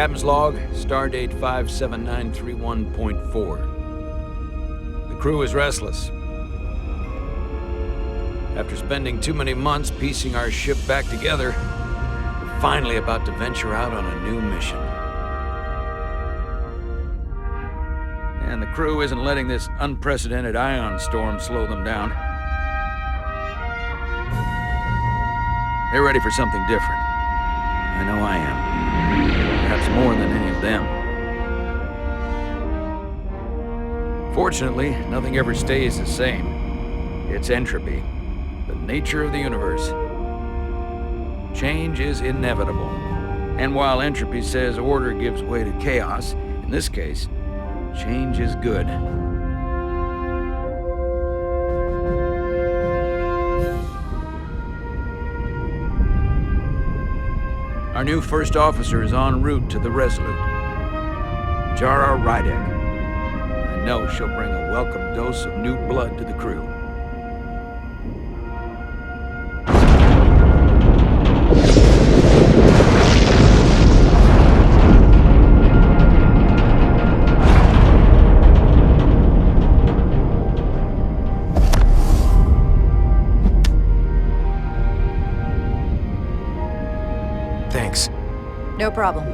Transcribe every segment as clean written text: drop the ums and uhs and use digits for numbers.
Captain's log, stardate 57931.4. The crew is restless. After spending too many months piecing our ship back together, we're finally about to venture out on a new mission. And the crew isn't letting this unprecedented ion storm slow them down. They're ready for something different. I know I am. Perhaps more than any of them. Fortunately, nothing ever stays the same. It's entropy, the nature of the universe. Change is inevitable. And while entropy says order gives way to chaos, in this case, change is good. Our new first officer is en route to the Resolute. Jara Rydek. I know she'll bring a welcome dose of new blood to the crew. Thanks. No problem.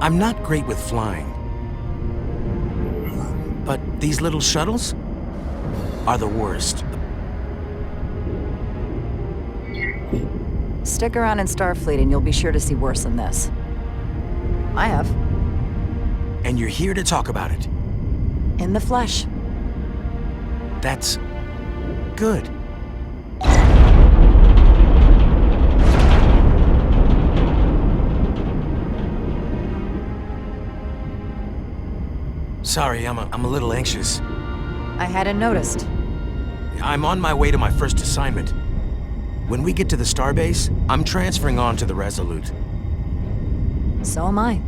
I'm not great with flying. But these little shuttles are the worst. Stick around in Starfleet and you'll be sure to see worse than this. I have. And you're here to talk about it. In the flesh. That's good. Sorry, I'm a little anxious. I hadn't noticed. I'm on my way to my first assignment. When we get to the starbase, I'm transferring on to the Resolute. So am I.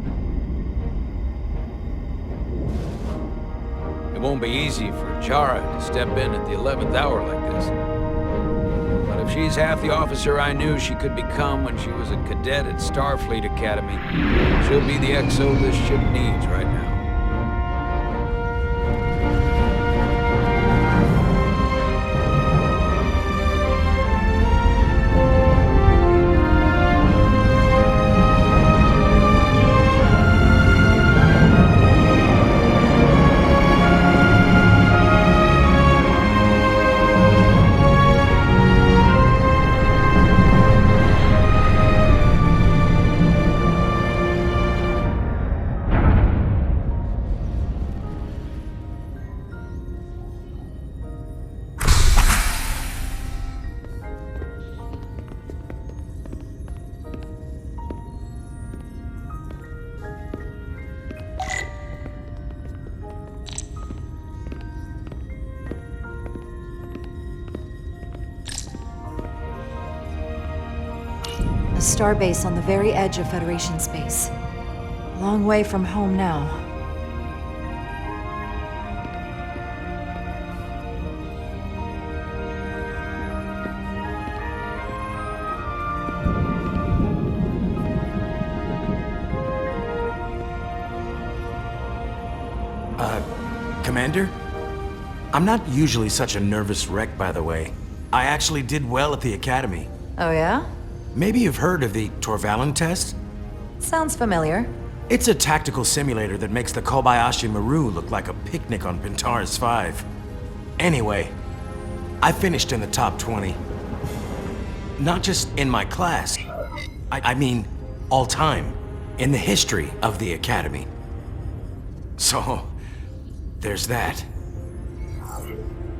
It won't be easy for Jara to step in at the 11th hour like this. But if she's half the officer I knew she could become when she was a cadet at Starfleet Academy, she'll be the XO this ship needs right now. A starbase on the very edge of Federation space. Long way from home now. Commander? I'm not usually such a nervous wreck, by the way. I actually did well at the Academy. Oh yeah? Maybe you've heard of the Torvalin test? Sounds familiar. It's a tactical simulator that makes the Kobayashi Maru look like a picnic on Pintaris 5. Anyway, I finished in the top 20. Not just in my class. I mean, all time. In the history of the Academy. So, there's that.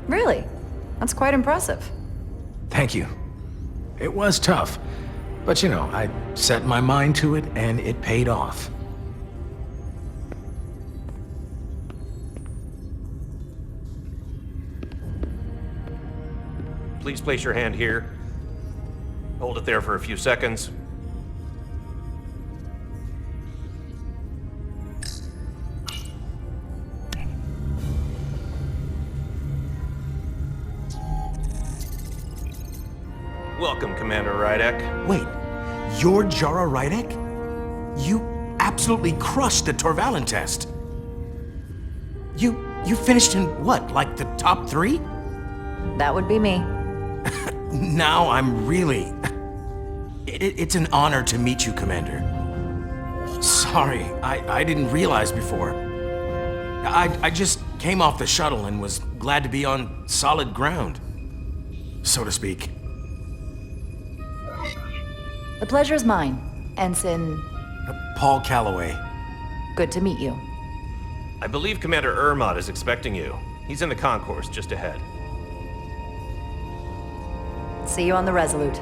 Really? That's quite impressive. Thank you. It was tough, but you know, I set my mind to it and it paid off. Please place your hand here. Hold it there for a few seconds. Welcome, Commander Rydek. Wait, You're Jara Rydek? You absolutely crushed the Torvalin test. You finished in what, like the top 3? That would be me. Now I'm really... It's an honor to meet you, Commander. Sorry, I didn't realize before. I just came off the shuttle and was glad to be on solid ground, so to speak. The pleasure's mine, Ensign. Paul Calloway. Good to meet you. I believe Commander Ermot is expecting you. He's in the concourse just ahead. See you on the Resolute.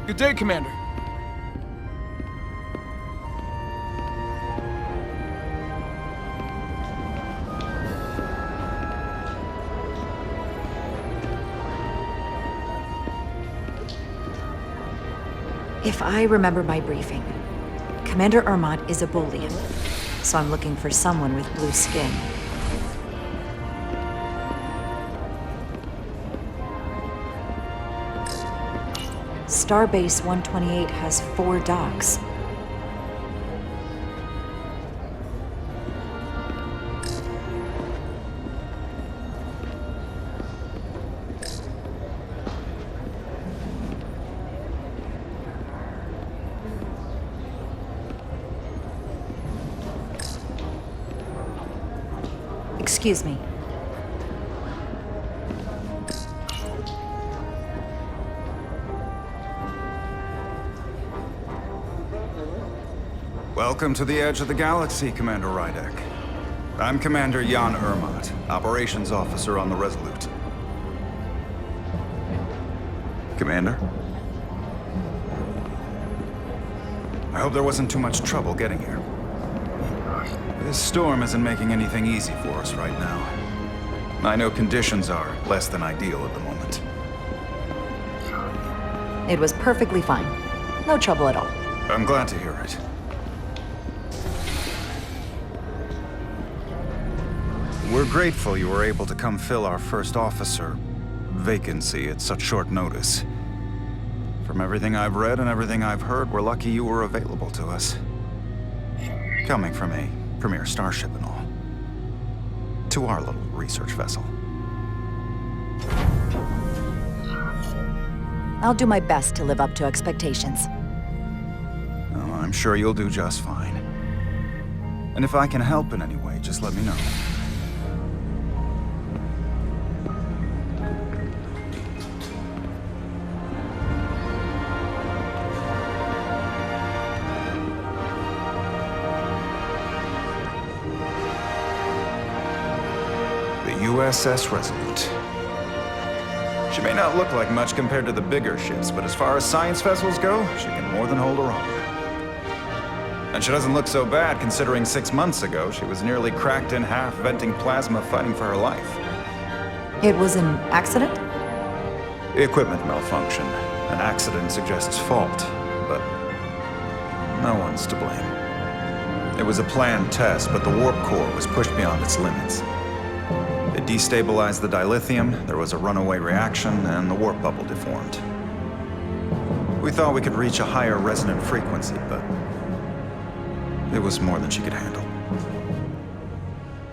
Good day, Commander. If I remember my briefing, Commander Ermot is a Boolean, so I'm looking for someone with blue skin. Starbase 128 has 4 docks. Excuse me. Welcome to the edge of the galaxy, Commander Rydek. I'm Commander Jan Ermot, Operations Officer on the Resolute. Commander? I hope there wasn't too much trouble getting here. This storm isn't making anything easy for us right now. I know conditions are less than ideal at the moment. It was perfectly fine. No trouble at all. I'm glad to hear it. We're grateful you were able to come fill our first officer vacancy at such short notice. From everything I've read and everything I've heard, we're lucky you were available to us. Coming from a premier starship and all. To our little research vessel. I'll do my best to live up to expectations. Oh, I'm sure you'll do just fine. And if I can help in any way, just let me know. USS Resolute. She may not look like much compared to the bigger ships, but as far as science vessels go, she can more than hold her own. And she doesn't look so bad considering 6 months ago she was nearly cracked in half, venting plasma, fighting for her life. It was an accident? Equipment malfunction. An accident suggests fault, but no one's to blame. It was a planned test, but the warp core was pushed beyond its limits. It destabilized the dilithium, there was a runaway reaction, and the warp bubble deformed. We thought we could reach a higher resonant frequency, but it was more than she could handle.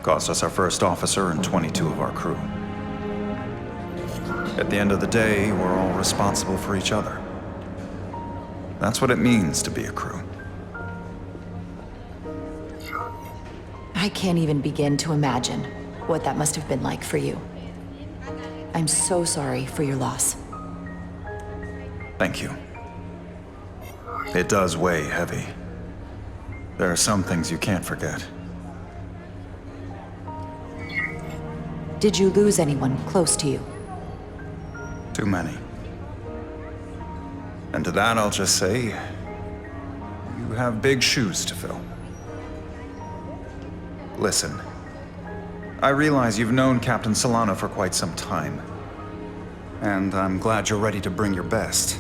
Cost us our first officer and 22 of our crew. At the end of the day, we're all responsible for each other. That's what it means to be a crew. I can't even begin to imagine what that must have been like for you. I'm so sorry for your loss. Thank you. It does weigh heavy. There are some things you can't forget. Did you lose anyone close to you? Too many. And to that I'll just say, you have big shoes to fill. Listen. I realize you've known Captain Solano for quite some time. And I'm glad you're ready to bring your best.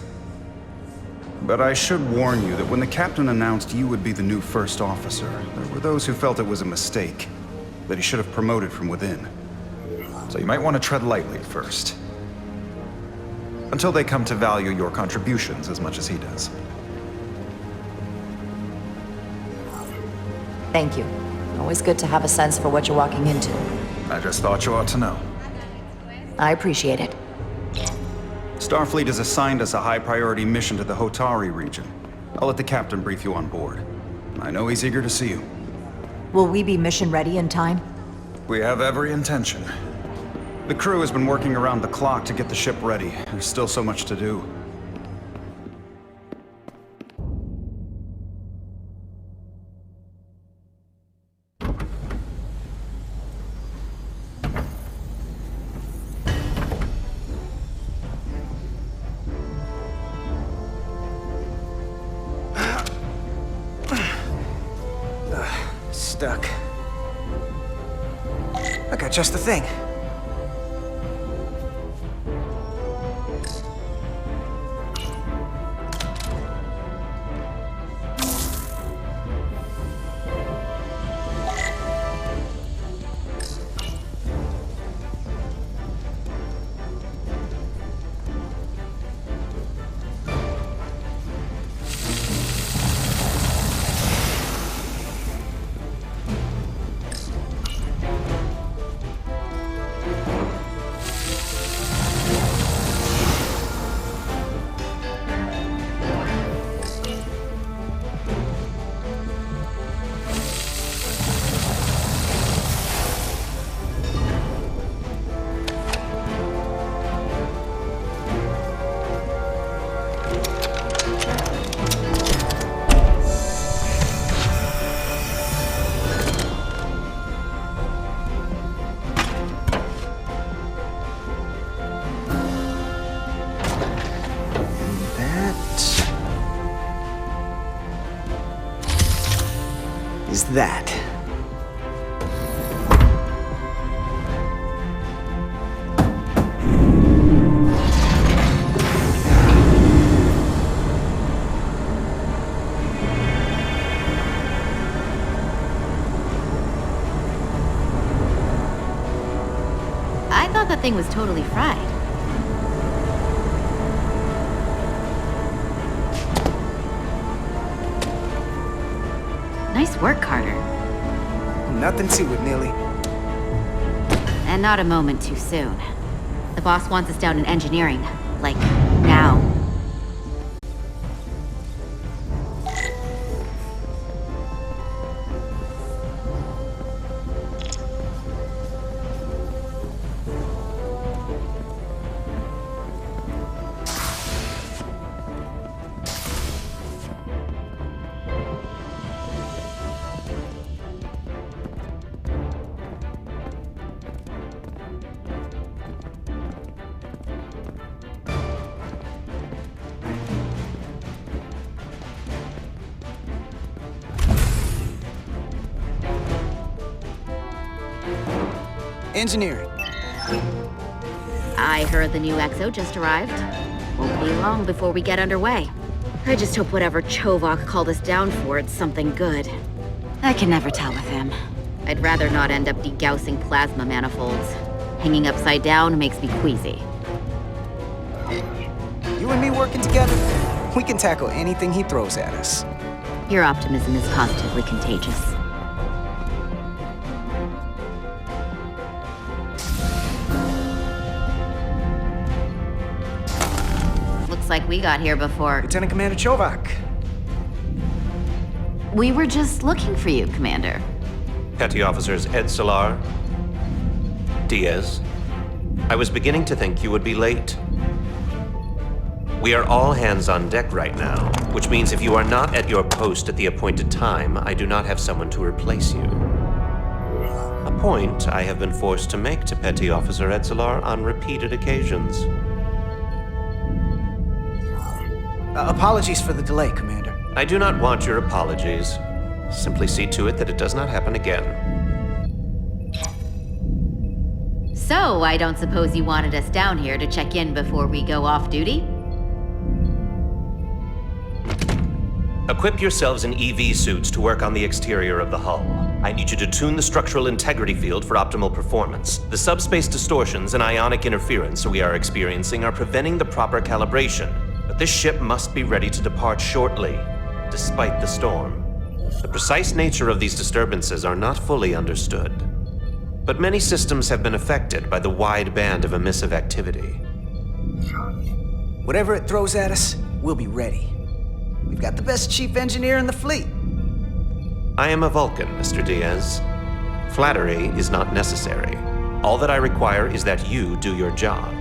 But I should warn you that when the captain announced you would be the new first officer, there were those who felt it was a mistake, that he should have promoted from within. So you might want to tread lightly at first. Until they come to value your contributions as much as he does. Thank you. Always good to have a sense for what you're walking into. I just thought you ought to know. I appreciate it. Starfleet has assigned us a high-priority mission to the Hotari region. I'll let the captain brief you on board. I know he's eager to see you. Will we be mission ready in time? We have every intention. The crew has been working around the clock to get the ship ready. There's still so much to do. Stuck. I got just the thing. That. I thought that thing was totally fried. Nice work, Carter. Nothing to it, Neely. And not a moment too soon. The boss wants us down in engineering. Like, now. Engineering. I heard the new XO just arrived. Won't be long before we get underway. I just hope whatever Chovok called us down for, it's something good. I can never tell with him. I'd rather not end up degaussing plasma manifolds. Hanging upside down makes me queasy. You and me working together, we can tackle anything he throws at us. Your optimism is positively contagious. Like we got here before. Lieutenant Commander Chovok. We were just looking for you, Commander. Petty Officers Edselar, Diaz. I was beginning to think you would be late. We are all hands on deck right now, which means if you are not at your post at the appointed time, I do not have someone to replace you. A point I have been forced to make to Petty Officer Edselar on repeated occasions. Apologies for the delay, Commander. I do not want your apologies. Simply see to it that it does not happen again. So, I don't suppose you wanted us down here to check in before we go off duty? Equip yourselves in EV suits to work on the exterior of the hull. I need you to tune the structural integrity field for optimal performance. The subspace distortions and ionic interference we are experiencing are preventing the proper calibration. But this ship must be ready to depart shortly, despite the storm. The precise nature of these disturbances are not fully understood. But many systems have been affected by the wide band of emissive activity. Whatever it throws at us, we'll be ready. We've got the best chief engineer in the fleet. I am a Vulcan, Mr. Diaz. Flattery is not necessary. All that I require is that you do your job.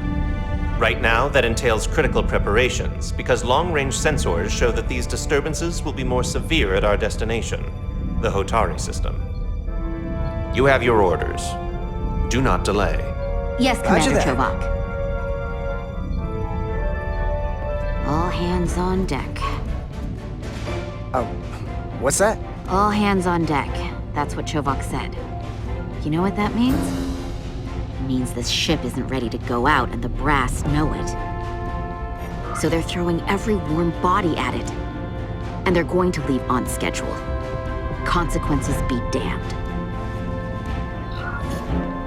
Right now, that entails critical preparations, because long-range sensors show that these disturbances will be more severe at our destination, the Hotari system. You have your orders. Do not delay. Yes, Roger Commander that. Chovak. All hands on deck. What's that? All hands on deck. That's what Chovak said. You know what that means? It means this ship isn't ready to go out and the brass know it. So they're throwing every warm body at it. And they're going to leave on schedule. Consequences be damned.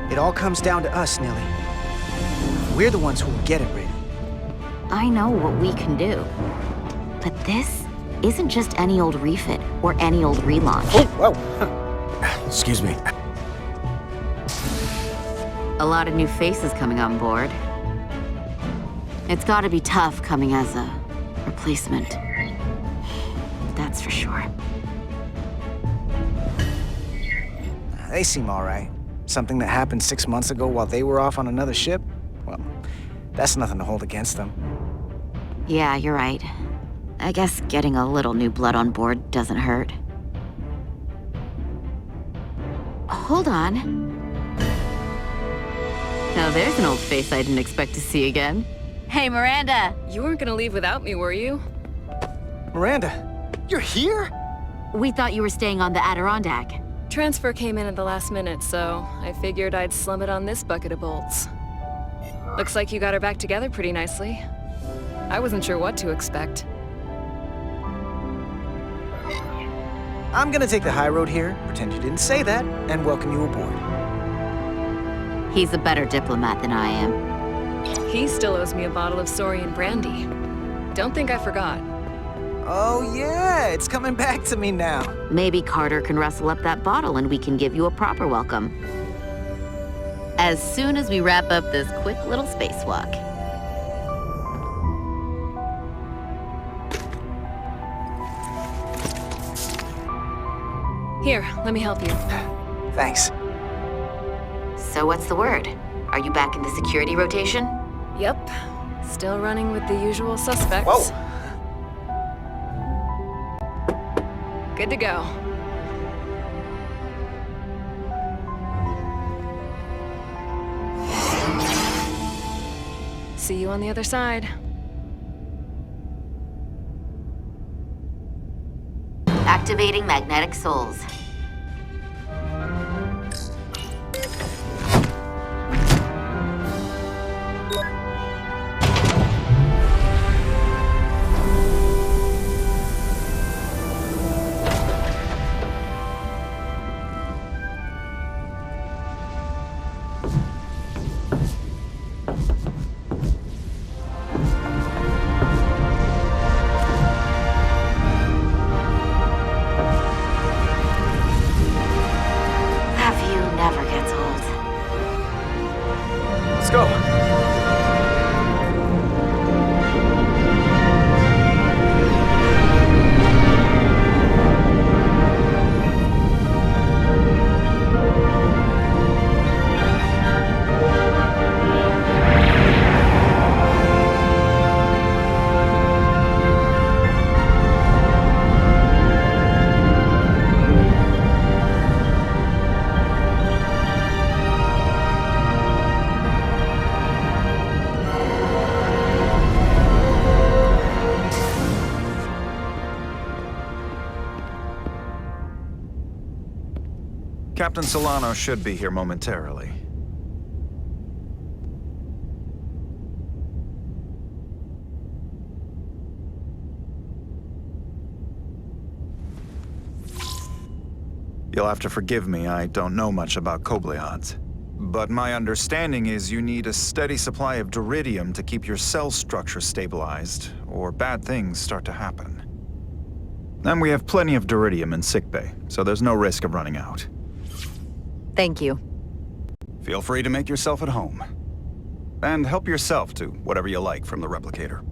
It all comes down to us, Nelly. We're the ones who will get it ready. I know what we can do. But this isn't just any old refit or any old relaunch. Oh, whoa. Excuse me. A lot of new faces coming on board. It's gotta be tough coming as a replacement. That's for sure. They seem all right. Something that happened 6 months ago while they were off on another ship? Well, that's nothing to hold against them. Yeah, you're right. I guess getting a little new blood on board doesn't hurt. Hold on. Now there's an old face I didn't expect to see again. Hey, Miranda! You weren't gonna leave without me, were you? Miranda, you're here? We thought you were staying on the Adirondack. Transfer came in at the last minute, so I figured I'd slum it on this bucket of bolts. Looks like you got her back together pretty nicely. I wasn't sure what to expect. I'm gonna take the high road here, pretend you didn't say that, and welcome you aboard. He's a better diplomat than I am. He still owes me a bottle of Saurian brandy. Don't think I forgot. Oh yeah, it's coming back to me now. Maybe Carter can rustle up that bottle and we can give you a proper welcome. As soon as we wrap up this quick little spacewalk. Here, let me help you. Thanks. So what's the word? Are you back in the security rotation? Yep. Still running with the usual suspects. Whoa! Good to go. See you on the other side. Activating magnetic souls. Go. Captain Solano should be here momentarily. You'll have to forgive me, I don't know much about Kobleods. But my understanding is you need a steady supply of duridium to keep your cell structure stabilized, or bad things start to happen. And we have plenty of duridium in sickbay, so there's no risk of running out. Thank you. Feel free to make yourself at home. And help yourself to whatever you like from the replicator.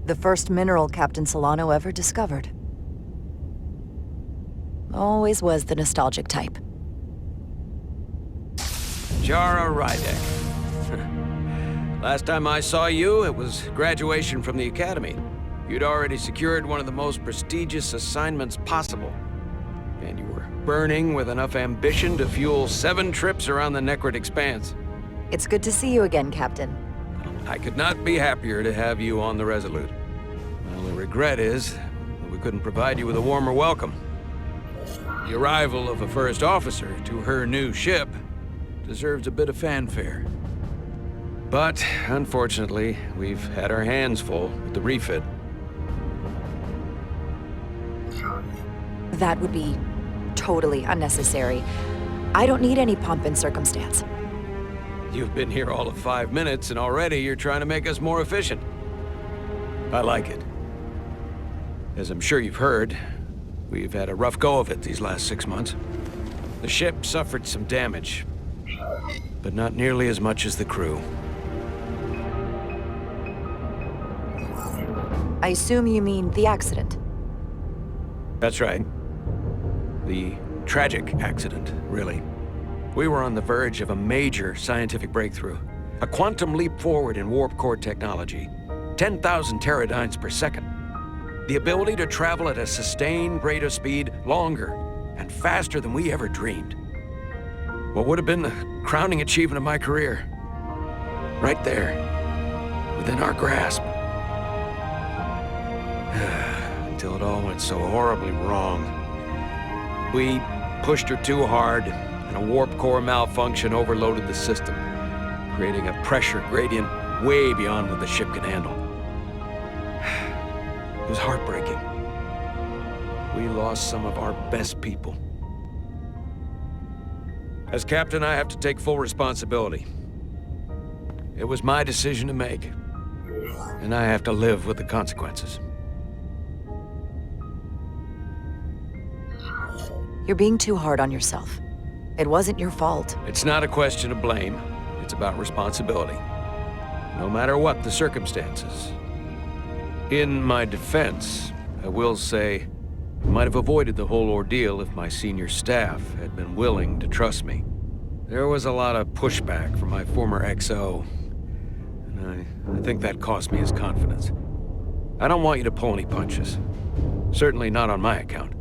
The first mineral Captain Solano ever discovered. Always was the nostalgic type. Jara Rydek. Last time I saw you, it was graduation from the Academy. You'd already secured one of the most prestigious assignments possible. And you were burning with enough ambition to fuel 7 trips around the Necrid Expanse. It's good to see you again, Captain. I could not be happier to have you on the Resolute. My only regret is that we couldn't provide you with a warmer welcome. The arrival of a first officer to her new ship deserves a bit of fanfare. But, unfortunately, we've had our hands full with the refit. That would be totally unnecessary. I don't need any pomp and circumstance. You've been here all of 5 minutes, and already you're trying to make us more efficient. I like it. As I'm sure you've heard, we've had a rough go of it these last 6 months. The ship suffered some damage, but not nearly as much as the crew. I assume you mean the accident. That's right. The tragic accident, really. We were on the verge of a major scientific breakthrough. A quantum leap forward in warp core technology. 10,000 teradynes per second. The ability to travel at a sustained rate of speed longer and faster than we ever dreamed. What would have been the crowning achievement of my career. Right there, within our grasp. Until it all went so horribly wrong. We pushed her too hard, and a warp core malfunction overloaded the system, creating a pressure gradient way beyond what the ship could handle. It was heartbreaking. We lost some of our best people. As captain, I have to take full responsibility. It was my decision to make, and I have to live with the consequences. You're being too hard on yourself. It wasn't your fault. It's not a question of blame. It's about responsibility. No matter what the circumstances. In my defense, I will say, I might have avoided the whole ordeal if my senior staff had been willing to trust me. There was a lot of pushback from my former XO, and I think that cost me his confidence. I don't want you to pull any punches. Certainly not on my account.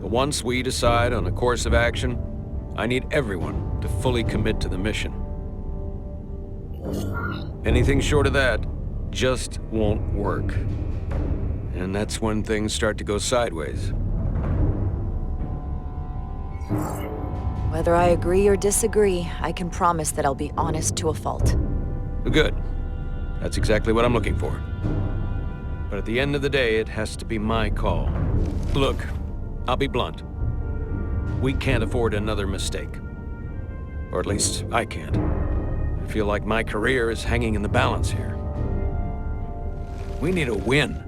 But once we decide on a course of action, I need everyone to fully commit to the mission. Anything short of that just won't work. And that's when things start to go sideways. Whether I agree or disagree, I can promise that I'll be honest to a fault. Good. That's exactly what I'm looking for. But at the end of the day, it has to be my call. Look, I'll be blunt. We can't afford another mistake. Or at least, I can't. I feel like my career is hanging in the balance here. We need a win.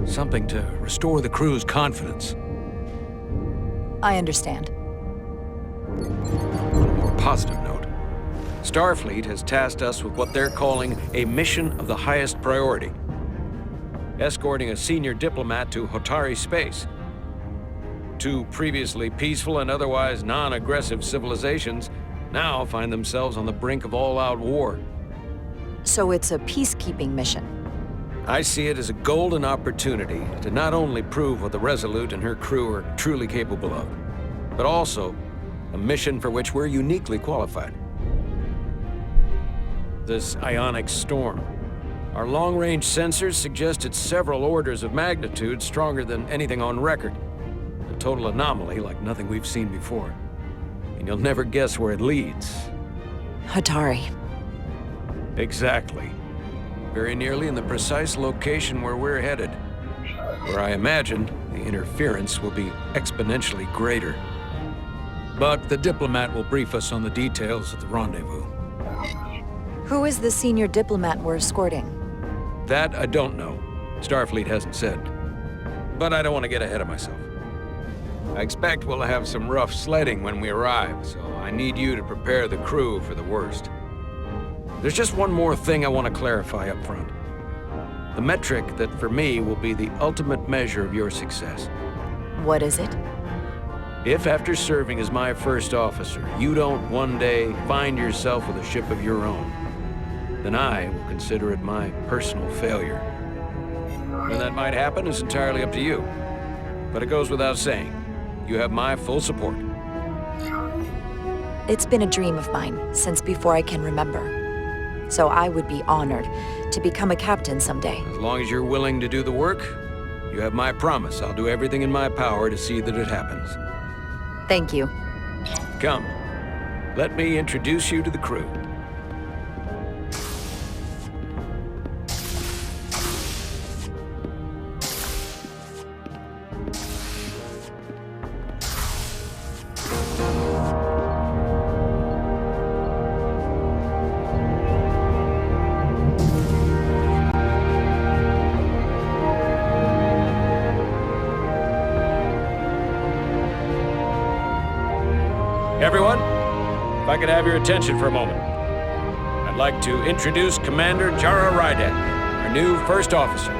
Something to restore the crew's confidence. I understand. On a more positive note, Starfleet has tasked us with what they're calling a mission of the highest priority. Escorting a senior diplomat to Hotari space. 2 previously peaceful and otherwise non-aggressive civilizations now find themselves on the brink of all-out war. So it's a peacekeeping mission. I see it as a golden opportunity to not only prove what the Resolute and her crew are truly capable of, but also a mission for which we're uniquely qualified. This ionic storm. Our long-range sensors suggest it's several orders of magnitude stronger than anything on record. A total anomaly like nothing we've seen before. And you'll never guess where it leads. Hatari. Exactly. Very nearly in the precise location where we're headed. Where I imagine the interference will be exponentially greater. But the diplomat will brief us on the details of the rendezvous. Who is the senior diplomat we're escorting? That I don't know. Starfleet hasn't said. But I don't want to get ahead of myself. I expect we'll have some rough sledding when we arrive, so I need you to prepare the crew for the worst. There's just one more thing I want to clarify up front. The metric that for me will be the ultimate measure of your success. What is it? If after serving as my first officer, you don't one day find yourself with a ship of your own, then I will consider it my personal failure. When that might happen is entirely up to you. But it goes without saying, you have my full support. It's been a dream of mine since before I can remember. So I would be honored to become a captain someday. As long as you're willing to do the work, you have my promise. I'll do everything in my power to see that it happens. Thank you. Come, let me introduce you to the crew. Everyone, if I could have your attention for a moment. I'd like to introduce Commander Jara Rydek, our new first officer.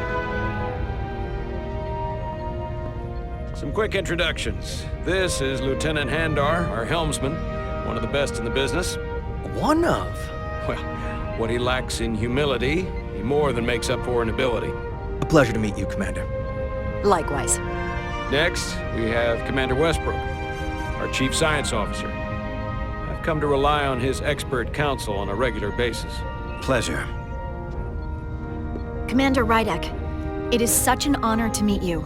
Some quick introductions. This is Lieutenant Handar, our helmsman, one of the best in the business. One of? Well, what he lacks in humility, he more than makes up for in ability. A pleasure to meet you, Commander. Likewise. Next, we have Commander Westbrook, our Chief Science Officer. I've come to rely on his expert counsel on a regular basis. Pleasure. Commander Rydek, it is such an honor to meet you.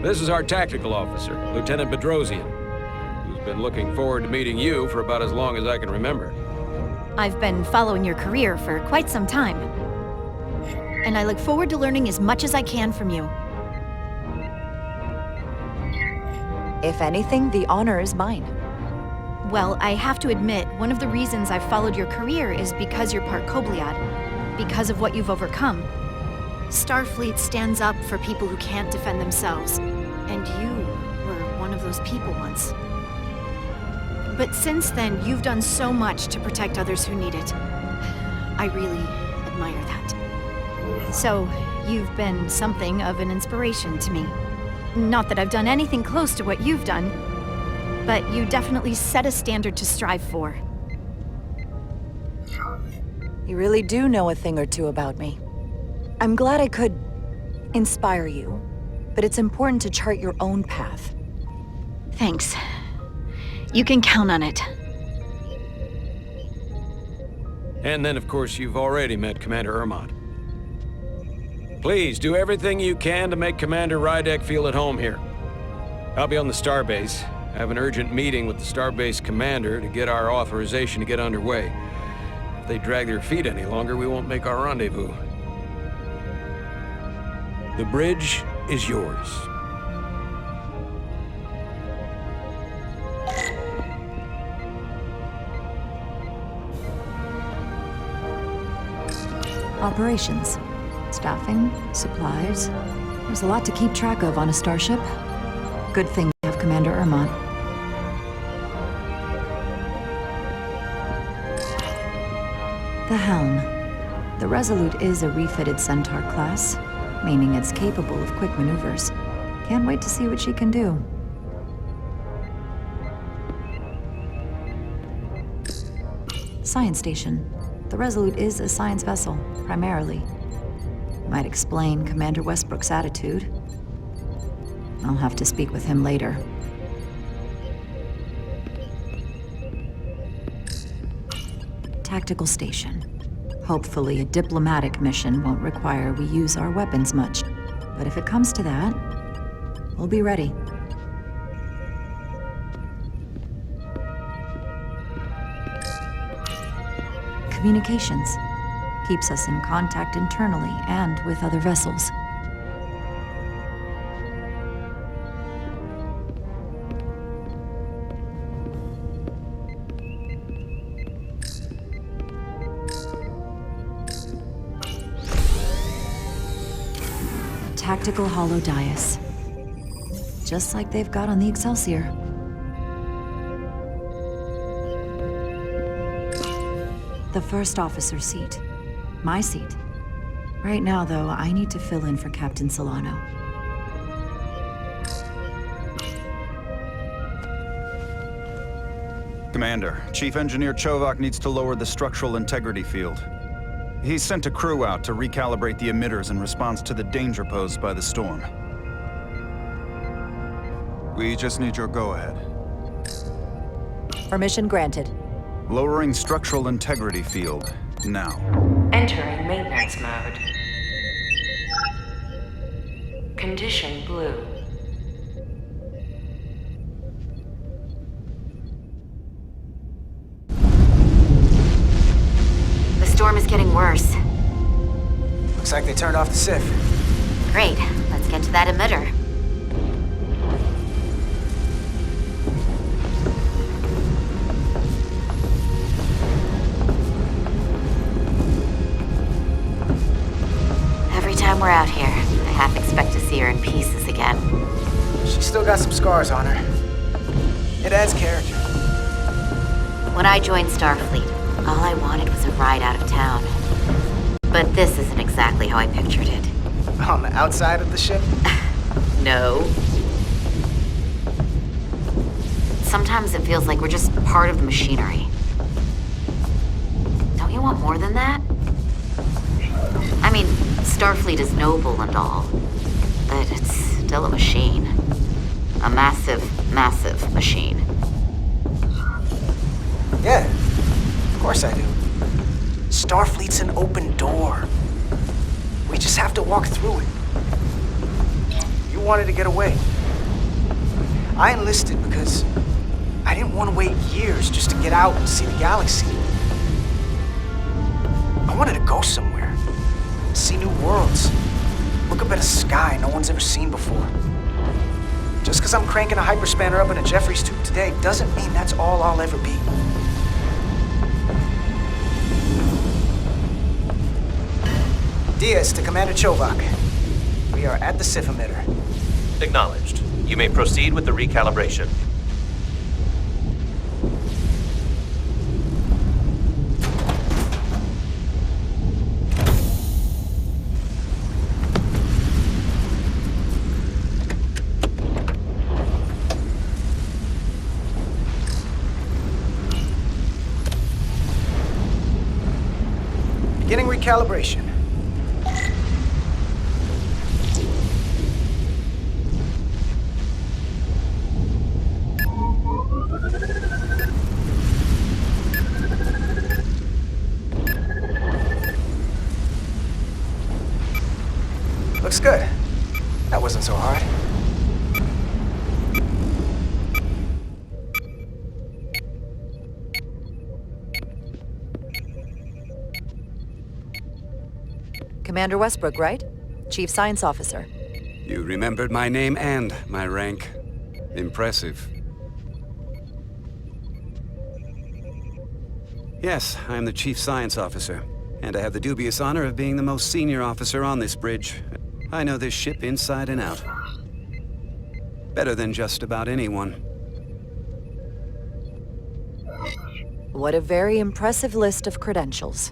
This is our Tactical Officer, Lieutenant Bedrosian, who's been looking forward to meeting you for about as long as I can remember. I've been following your career for quite some time. And I look forward to learning as much as I can from you. If anything, the honor is mine. Well, I have to admit, one of the reasons I've followed your career is because you're part Kobliad, because of what you've overcome. Starfleet stands up for people who can't defend themselves, and you were one of those people once. But since then, you've done so much to protect others who need it. I really admire that. So, you've been something of an inspiration to me. Not that I've done anything close to what you've done, but you definitely set a standard to strive for. You really do know a thing or two about me. I'm glad I could inspire you, but it's important to chart your own path. Thanks. You can count on it. And then, of course, you've already met Commander Ermont. Please, do everything you can to make Commander Rydek feel at home here. I'll be on the starbase. I have an urgent meeting with the starbase commander to get our authorization to get underway. If they drag their feet any longer, we won't make our rendezvous. The bridge is yours. Operations. Staffing, supplies. There's a lot to keep track of on a starship. Good thing we have Commander Ermont. The helm. The Resolute is a refitted Centaur class, meaning it's capable of quick maneuvers. Can't wait to see what she can do. Science Station. The Resolute is a science vessel, primarily. Might explain Commander Westbrook's attitude. I'll have to speak with him later. Tactical station. Hopefully a diplomatic mission won't require we use our weapons much. But if it comes to that, we'll be ready. Communications. Keeps us in contact internally and with other vessels. Tactical holodais. Just like they've got on the Excelsior. The first officer seat. My seat. Right now, though, I need to fill in for Captain Solano. Commander, Chief Engineer Chovak needs to lower the structural integrity field. He's sent a crew out to recalibrate the emitters in response to the danger posed by the storm. We just need your go-ahead. Permission granted. Lowering structural integrity field, now. Entering maintenance mode. Condition blue. The storm is getting worse. Looks like they turned off the SIF. Great. Let's get to that emitter. Every time we're out here, I half expect to see her in pieces again. She's still got some scars on her. It adds character. When I joined Starfleet, all I wanted was a ride out of town. But this isn't exactly how I pictured it. On the outside of the ship? No. Sometimes it feels like we're just part of the machinery. Don't you want more than that? I mean, Starfleet is noble and all, but it's still a machine. A massive, massive machine. Yeah, of course I do. Starfleet's an open door. We just have to walk through it. You wanted to get away. I enlisted because I didn't want to wait years just to get out and see the galaxy. I wanted to go somewhere. See new worlds. Look up at a sky no one's ever seen before. Just because I'm cranking a hyperspanner up in a Jeffries tube today doesn't mean that's all I'll ever be. Diaz to Commander Chovak. We are at the SIF emitter. Acknowledged. You may proceed with the recalibration. Beginning recalibration. Looks good. That wasn't so hard. Commander Westbrook, right? Chief Science Officer. You remembered my name and my rank. Impressive. Yes, I'm the Chief Science Officer, and I have the dubious honor of being the most senior officer on this bridge. I know this ship inside and out. Better than just about anyone. What a very impressive list of credentials.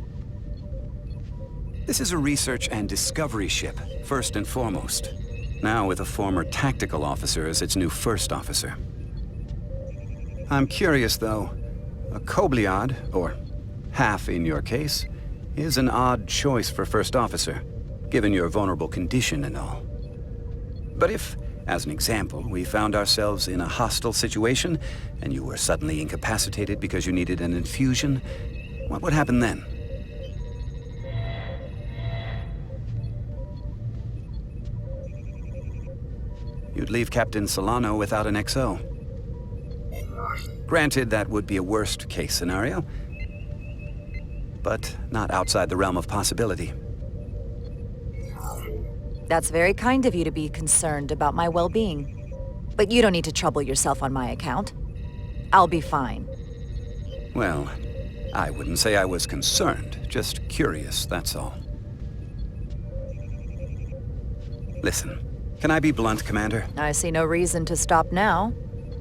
This is a research and discovery ship, first and foremost. Now with a former tactical officer as its new first officer. I'm curious, though. A Kobliad, or half in your case, is an odd choice for first officer. given your vulnerable condition and all. But if, as an example, we found ourselves in a hostile situation, and you were suddenly incapacitated because you needed an infusion, what would happen then? You'd leave Captain Solano without an XO. Granted, that would be a worst-case scenario, but not outside the realm of possibility. That's very kind of you to be concerned about my well-being. But you don't need to trouble yourself on my account. I'll be fine. Well, I wouldn't say I was concerned, just curious, that's all. Listen, can I be blunt, Commander? I see no reason to stop now.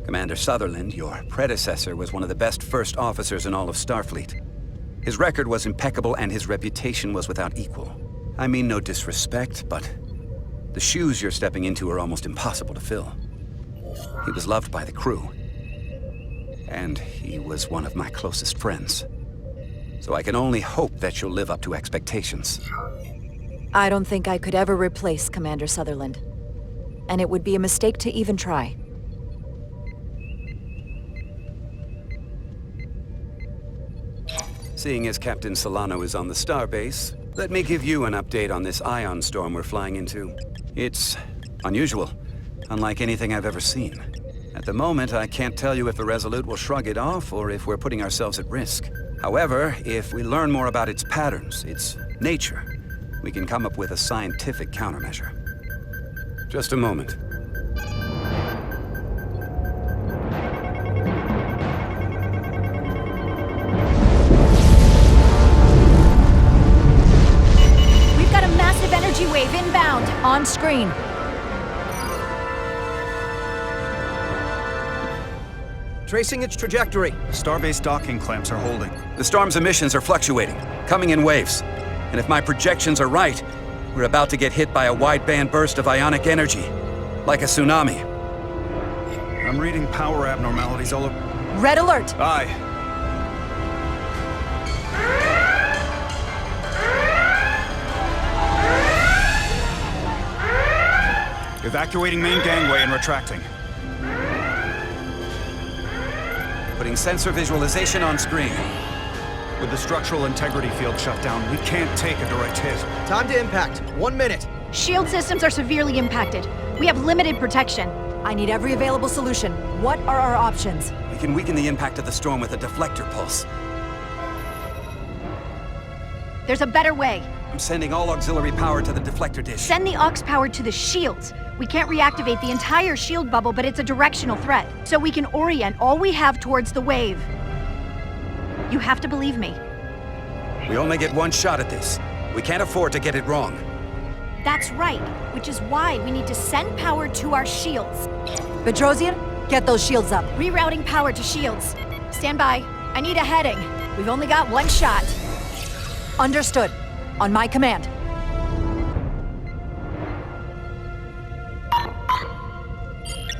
Commander Sutherland, your predecessor, was one of the best first officers in all of Starfleet. His record was impeccable and his reputation was without equal. I mean no disrespect, but the shoes you're stepping into are almost impossible to fill. He was loved by the crew, and he was one of my closest friends. So I can only hope that you'll live up to expectations. I don't think I could ever replace Commander Sutherland. And it would be a mistake to even try. Seeing as Captain Solano is on the starbase, let me give you an update on this ion storm we're flying into. It's unusual, unlike anything I've ever seen. At the moment, I can't tell you if the Resolute will shrug it off or if we're putting ourselves at risk. However, if we learn more about its patterns, its nature, we can come up with a scientific countermeasure. Just a moment. We've got a massive energy wave inbound. On screen. Tracing its trajectory. Starbase docking clamps are holding. The storm's emissions are fluctuating, coming in waves. And if my projections are right, we're about to get hit by a wideband burst of ionic energy, like a tsunami. I'm reading power abnormalities all over. Red alert! Aye. Evacuating main gangway and retracting. Putting sensor visualization on screen. With the structural integrity field shut down, we can't take a direct hit. Time to impact. 1 minute. Shield systems are severely impacted. We have limited protection. I need every available solution. What are our options? We can weaken the impact of the storm with a deflector pulse. There's a better way. I'm sending all auxiliary power to the deflector dish. Send the aux power to the shields. We can't reactivate the entire shield bubble, but it's a directional threat. So we can orient all we have towards the wave. You have to believe me. We only get one shot at this. We can't afford to get it wrong. That's right, which is why we need to send power to our shields. Bedrosian, get those shields up. Rerouting power to shields. Stand by. I need a heading. We've only got one shot. Understood. On my command.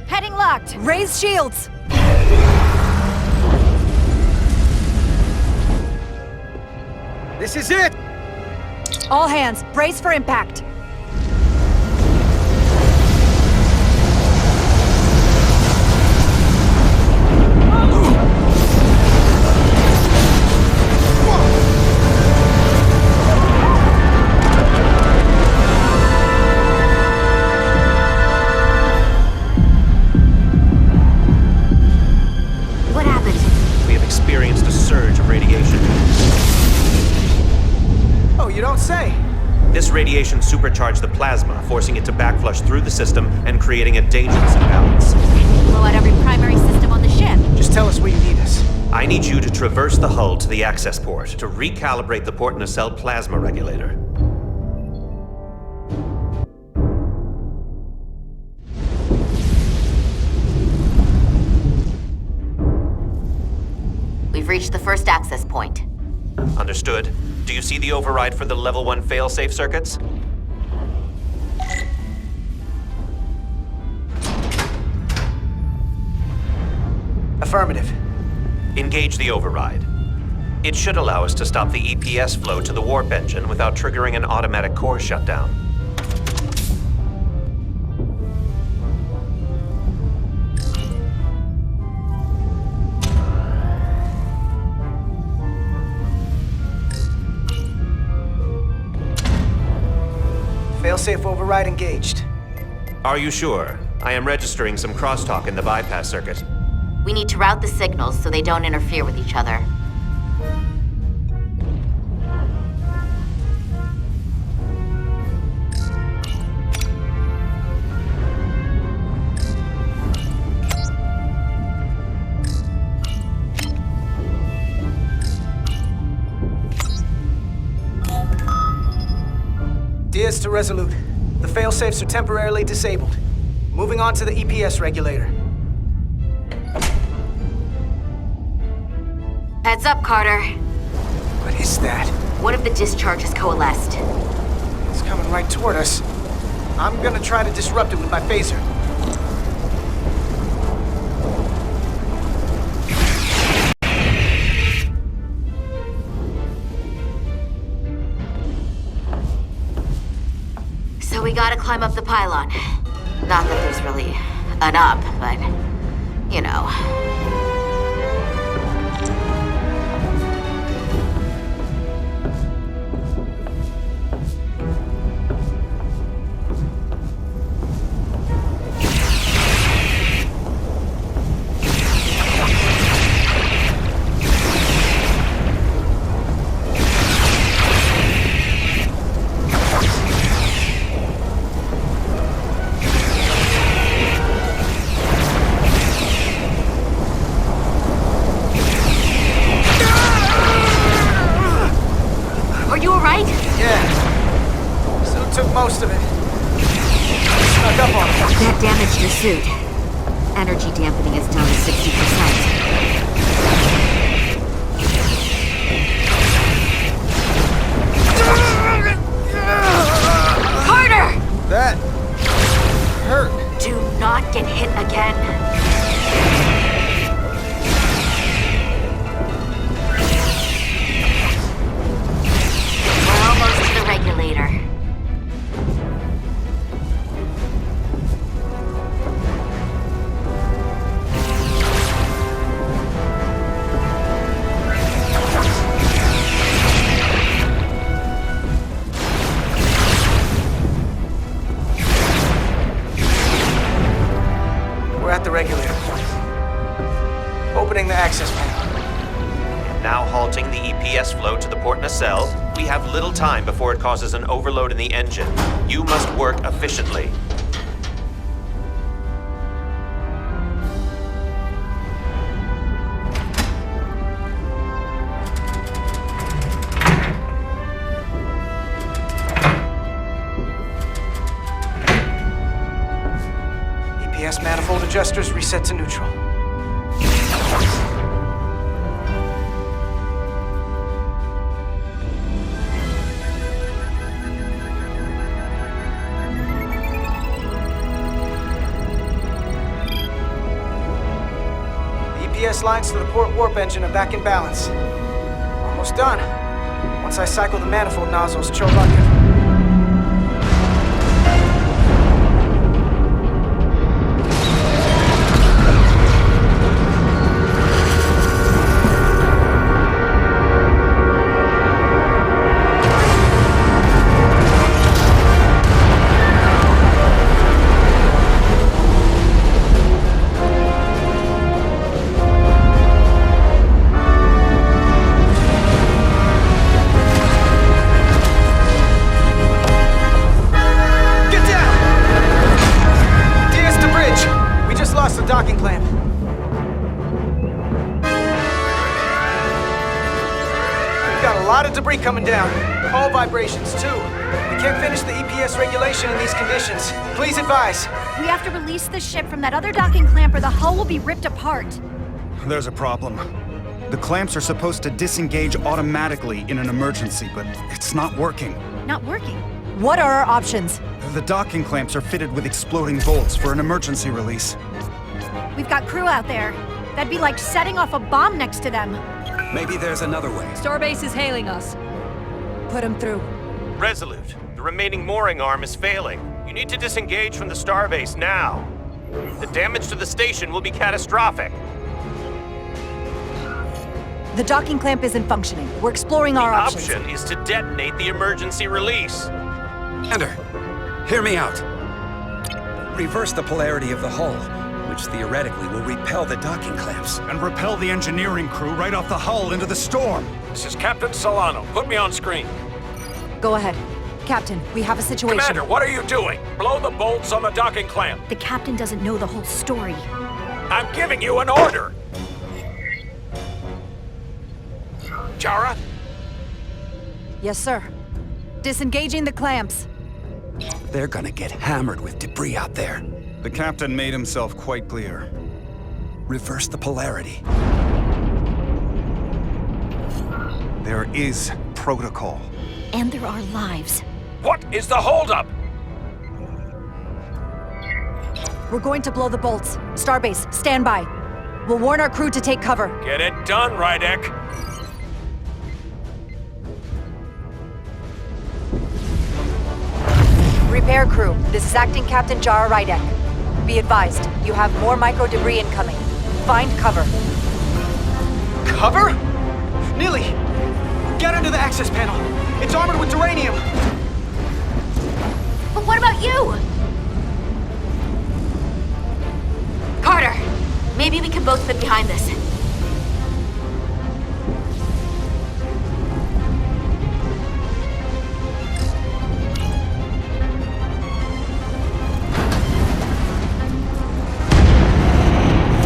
Heading locked. Raise shields. This is it! All hands, brace for impact. What happened? We have experienced a surge of radiation. Oh, you don't say. This radiation supercharged the plasma, forcing it to backflush through the system and creating a dangerous imbalance. Blow out every primary system on the ship. Just tell us where you need us. I need you to traverse the hull to the access port to recalibrate the port nacelle plasma regulator. We've reached the first access point. Understood. Do you see the override for the level 1 failsafe circuits? Affirmative. Engage the override. It should allow us to stop the EPS flow to the warp engine without triggering an automatic core shutdown. Failsafe override engaged. Are you sure? I am registering some crosstalk in the bypass circuit. We need to route the signals so they don't interfere with each other. Diaz to Resolute. The failsafes are temporarily disabled. Moving on to the EPS regulator. Heads up, Carter. What is that? One of the discharges coalesced. It's coming right toward us. I'm gonna try to disrupt it with my phaser. So we gotta climb up the pylon. Not that there's really an up, but, you know. Most of it. Snuck up on it. That damaged your suit. Energy dampening is down to 60%. Carter! That hurt. Do not get hit again. We're almost to the regulator. At the regulator. Opening the access panel. Now halting the EPS flow to the port nacelle. We have little time before it causes an overload in the engine. You must work efficiently. Manifold adjusters reset to neutral. The EPS lines to the port warp engine are back in balance. Almost done. Once I cycle the manifold nozzles, Chovak can... docking clamp. We've got a lot of debris coming down. Hull vibrations, too. We can't finish the EPS regulation in these conditions. Please advise. We have to release the ship from that other docking clamp or the hull will be ripped apart. There's a problem. The clamps are supposed to disengage automatically in an emergency, but it's not working. Not working? What are our options? The docking clamps are fitted with exploding bolts for an emergency release. We've got crew out there. That'd be like setting off a bomb next to them. Maybe there's another way. Starbase is hailing us. Put him through. Resolute, the remaining mooring arm is failing. You need to disengage from the starbase now. The damage to the station will be catastrophic. The docking clamp isn't functioning. We're exploring our options. The option is to detonate the emergency release. Commander, hear me out. Reverse the polarity of the hull, which theoretically will repel the docking clamps. And repel the engineering crew right off the hull into the storm. This is Captain Solano. Put me on screen. Go ahead. Captain, we have a situation. Commander, what are you doing? Blow the bolts on the docking clamp. The captain doesn't know the whole story. I'm giving you an order. Jara? Yes, sir. Disengaging the clamps. They're gonna get hammered with debris out there. The captain made himself quite clear. Reverse the polarity. There is protocol. And there are lives. What is the holdup? We're going to blow the bolts. Starbase, stand by. We'll warn our crew to take cover. Get it done, Rydek. Repair crew, this is Acting Captain Jara Rydek. Be advised, you have more micro-debris incoming. Find cover. Cover? Neely, get under the access panel. It's armored with duranium. But what about you? Carter, maybe we can both fit behind this.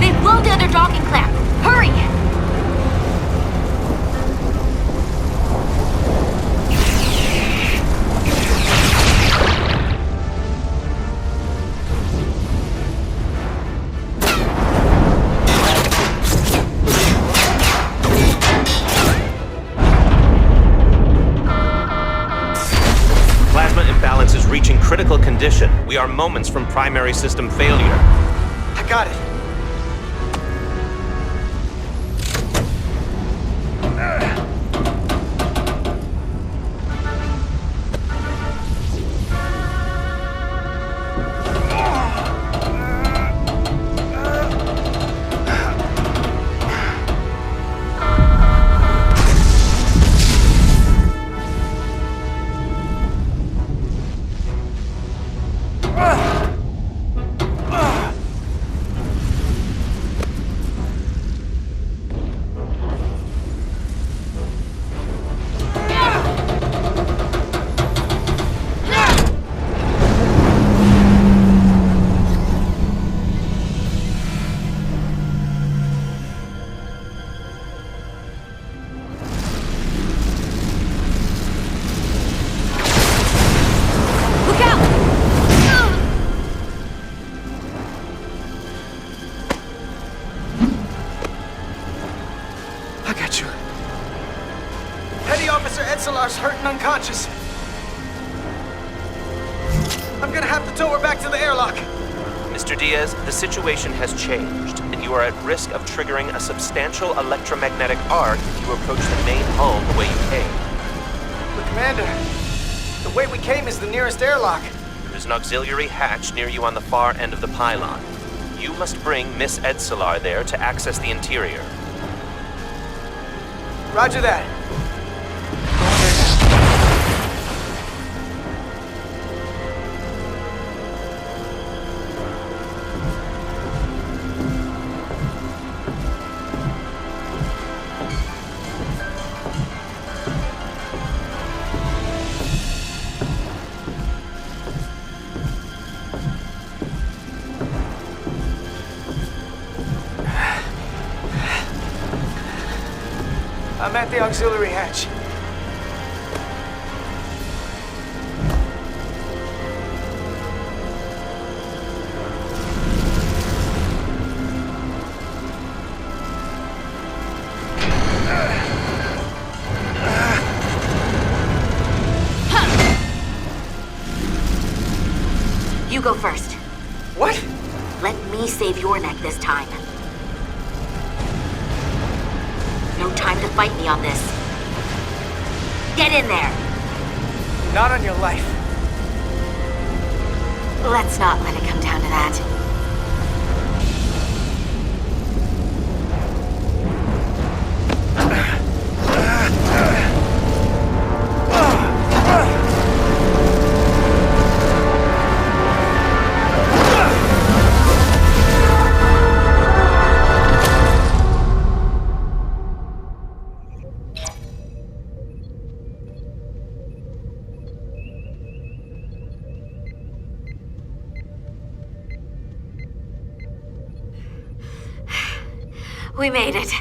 They've blown the other docking clamp. Hurry! Reaching critical condition. We are moments from primary system failure. I got it. Hurt and unconscious. I'm gonna have to tow her back to the airlock. Mr. Diaz, the situation has changed, and you are at risk of triggering a substantial electromagnetic arc if you approach the main hull the way you came. But Commander, the way we came is the nearest airlock. There is an auxiliary hatch near you on the far end of the pylon. You must bring Miss Edsolar there to access the interior. Roger that. I'm at the auxiliary hatch. You go first. What? Let me save your neck this time. No time to fight me on this. Get in there! Not on your life. Let's not let it come down to that. We made it.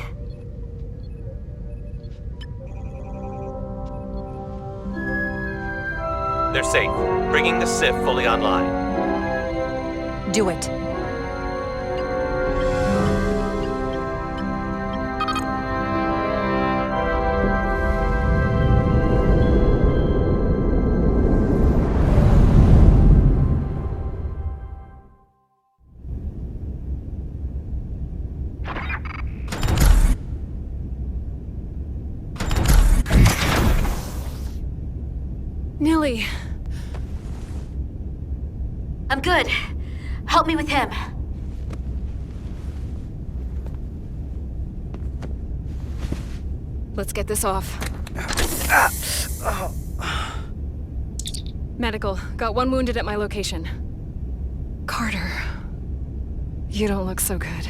They're safe. Bringing the SIF fully online. Do it. Nilly. I'm good. Help me with him. Let's get this off. Medical. Got one wounded at my location. Carter. You don't look so good.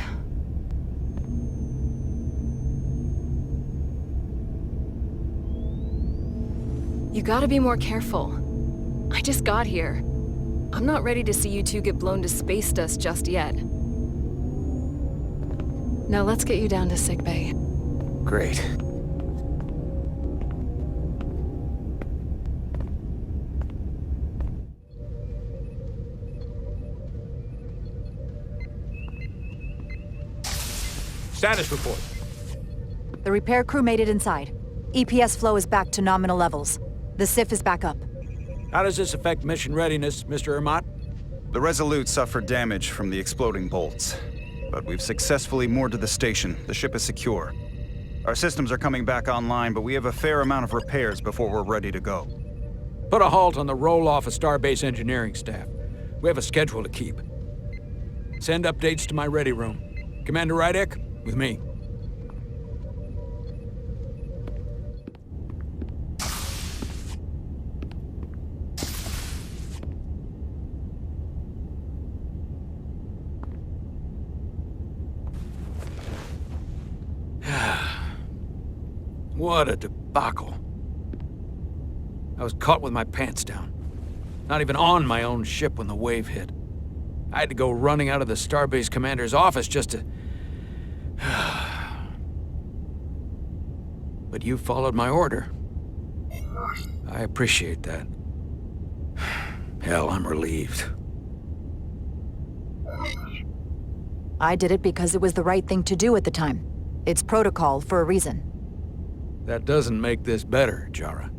You gotta be more careful. I just got here. I'm not ready to see you two get blown to space dust just yet. Now let's get you down to sickbay. Great. Status report. The repair crew made it inside. EPS flow is back to nominal levels. The SIF is back up. How does this affect mission readiness, Mr. Ermont? The Resolute suffered damage from the exploding bolts. But we've successfully moored to the station. The ship is secure. Our systems are coming back online, but we have a fair amount of repairs before we're ready to go. Put a halt on the roll-off of Starbase engineering staff. We have a schedule to keep. Send updates to my ready room. Commander Rydek, with me. What a debacle. I was caught with my pants down. Not even on my own ship when the wave hit. I had to go running out of the Starbase commander's office just to... But you followed my order. I appreciate that. Hell, I'm relieved. I did it because it was the right thing to do at the time. It's protocol for a reason. That doesn't make this better, Jara.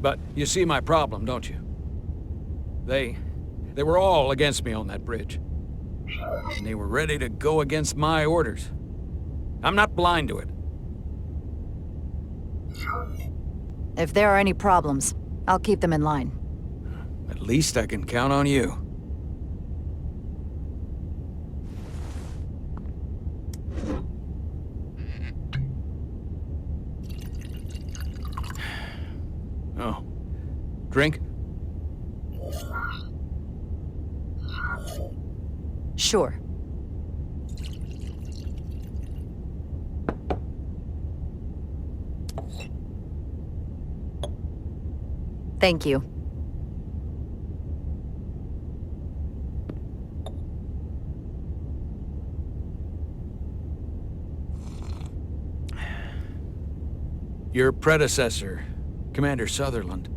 But you see my problem, don't you? They were all against me on that bridge. And they were ready to go against my orders. I'm not blind to it. If there are any problems, I'll keep them in line. At least I can count on you. Oh. Drink? Sure. Thank you. Your predecessor, Commander Sutherland,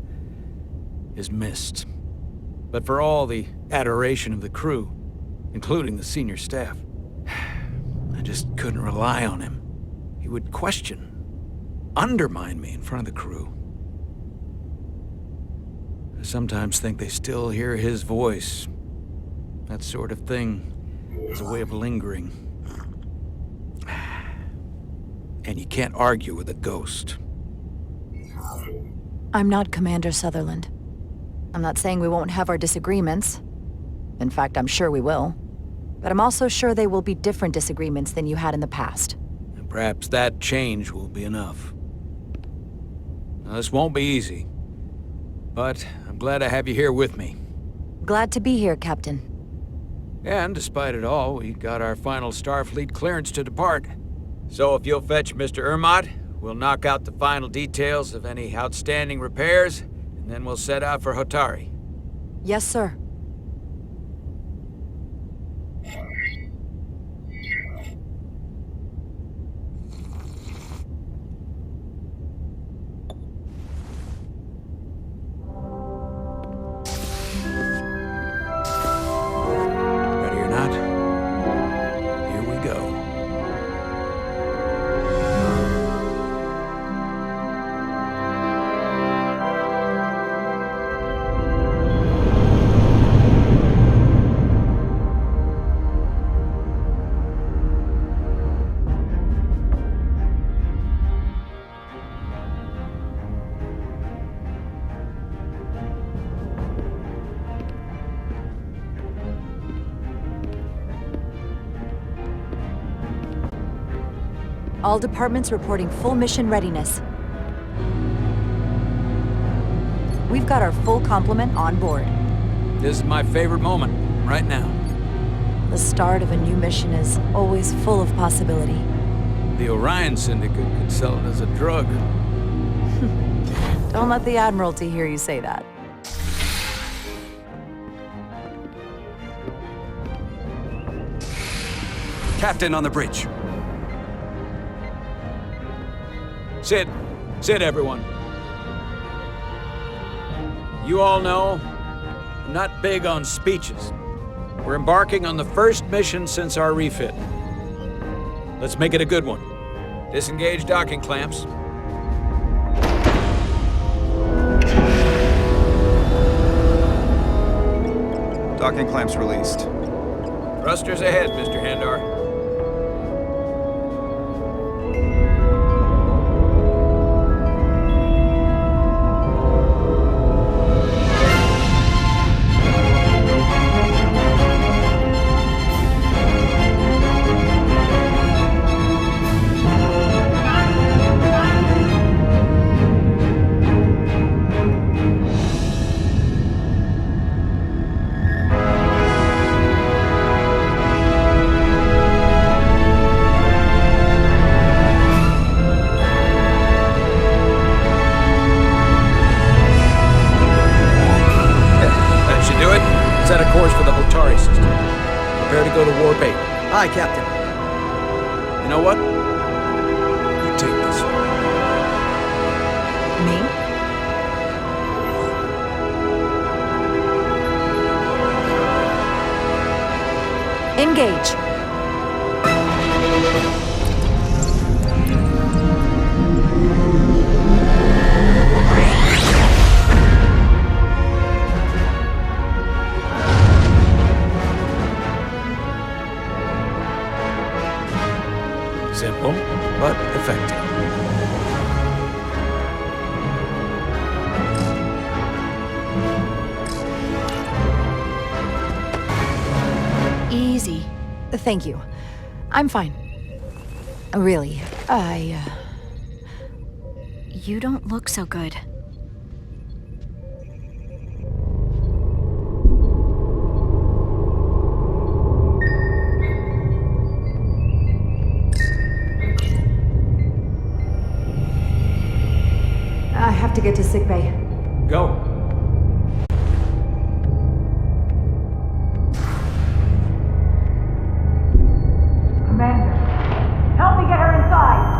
is missed. But for all the adoration of the crew, including the senior staff, I just couldn't rely on him. He would question, undermine me in front of the crew. I sometimes think they still hear his voice. That sort of thing is a way of lingering. And you can't argue with a ghost. I'm not Commander Sutherland. I'm not saying we won't have our disagreements. In fact, I'm sure we will. But I'm also sure they will be different disagreements than you had in the past. And perhaps that change will be enough. Now, this won't be easy. But I'm glad I have you here with me. Glad to be here, Captain. And despite it all, we got our final Starfleet clearance to depart. So if you'll fetch Mr. Ermot, we'll knock out the final details of any outstanding repairs, and then we'll set out for Hotari. Yes, sir. Ready or not? Here we go. All departments reporting full mission readiness. We've got our full complement on board. This is my favorite moment, right now. The start of a new mission is always full of possibility. The Orion Syndicate could sell it as a drug. Don't let the Admiralty hear you say that. Captain on the bridge. Sit. Sit, everyone. You all know, I'm not big on speeches. We're embarking on the first mission since our refit. Let's make it a good one. Disengage docking clamps. Docking clamps released. Thrusters ahead, Mr. Handar. Set a course for the Hotari system. Prepare to go to Warp 8. Aye, Captain. You know what? You take this one. Me? Engage. Simple, but effective. Easy. Thank you. I'm fine. Really, You don't look so good. I have to get to sickbay. Go. Commander, help me get her inside!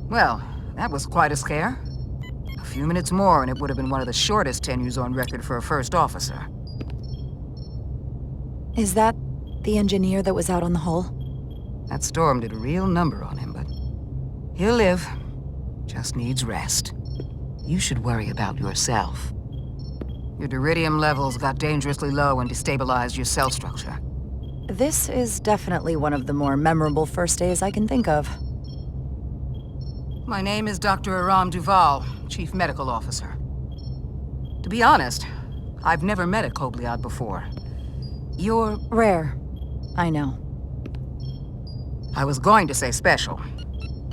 Well, that was quite a scare. A few minutes more and it would have been one of the shortest tenures on record for a first officer. Is that the engineer that was out on the hull? That storm did a real number on him, but he'll live. Just needs rest. You should worry about yourself. Your duridium levels got dangerously low and destabilized your cell structure. This is definitely one of the more memorable first days I can think of. My name is Dr. Aram Duval, Chief Medical Officer. To be honest, I've never met a Kobliad before. You're... rare. I know. I was going to say special.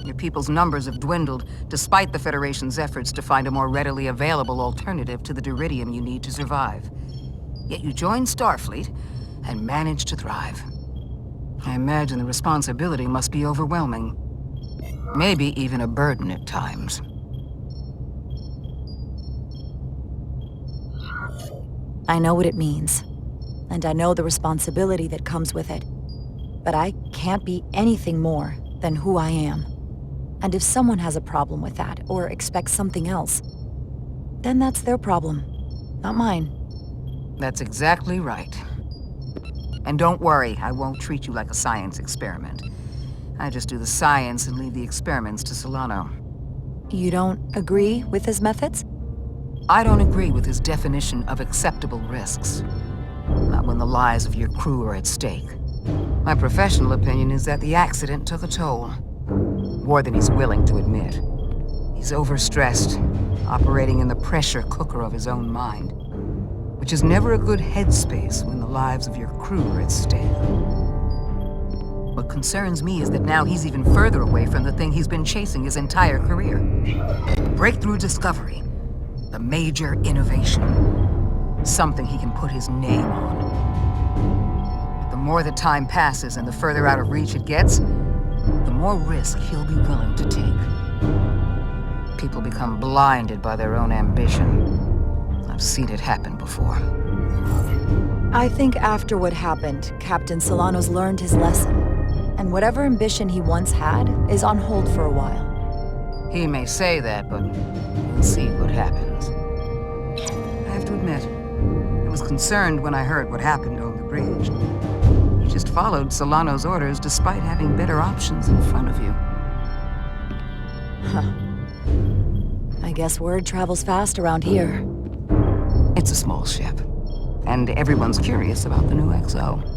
Your people's numbers have dwindled, despite the Federation's efforts to find a more readily available alternative to the duridium you need to survive. Yet you joined Starfleet and managed to thrive. I imagine the responsibility must be overwhelming. Maybe even a burden at times. I know what it means. And I know the responsibility that comes with it. But I can't be anything more than who I am. And if someone has a problem with that, or expects something else, then that's their problem, not mine. That's exactly right. And don't worry, I won't treat you like a science experiment. I just do the science and leave the experiments to Solano. You don't agree with his methods? I don't agree with his definition of acceptable risks. Not when the lives of your crew are at stake. My professional opinion is that the accident took a toll. More than he's willing to admit. He's overstressed, operating in the pressure cooker of his own mind. Which is never a good headspace when the lives of your crew are at stake. What concerns me is that now he's even further away from the thing he's been chasing his entire career. Breakthrough discovery. The major innovation. Something he can put his name on. But the more the time passes and the further out of reach it gets, the more risk he'll be willing to take. People become blinded by their own ambition. I've seen it happen before. I think after what happened, Captain Solano's learned his lesson. And whatever ambition he once had is on hold for a while. He may say that, but we'll see what happens. I have to admit, I was concerned when I heard what happened on the bridge. You just followed Solano's orders despite having better options in front of you. Huh. I guess word travels fast around here. It's a small ship, and everyone's curious about the new XO.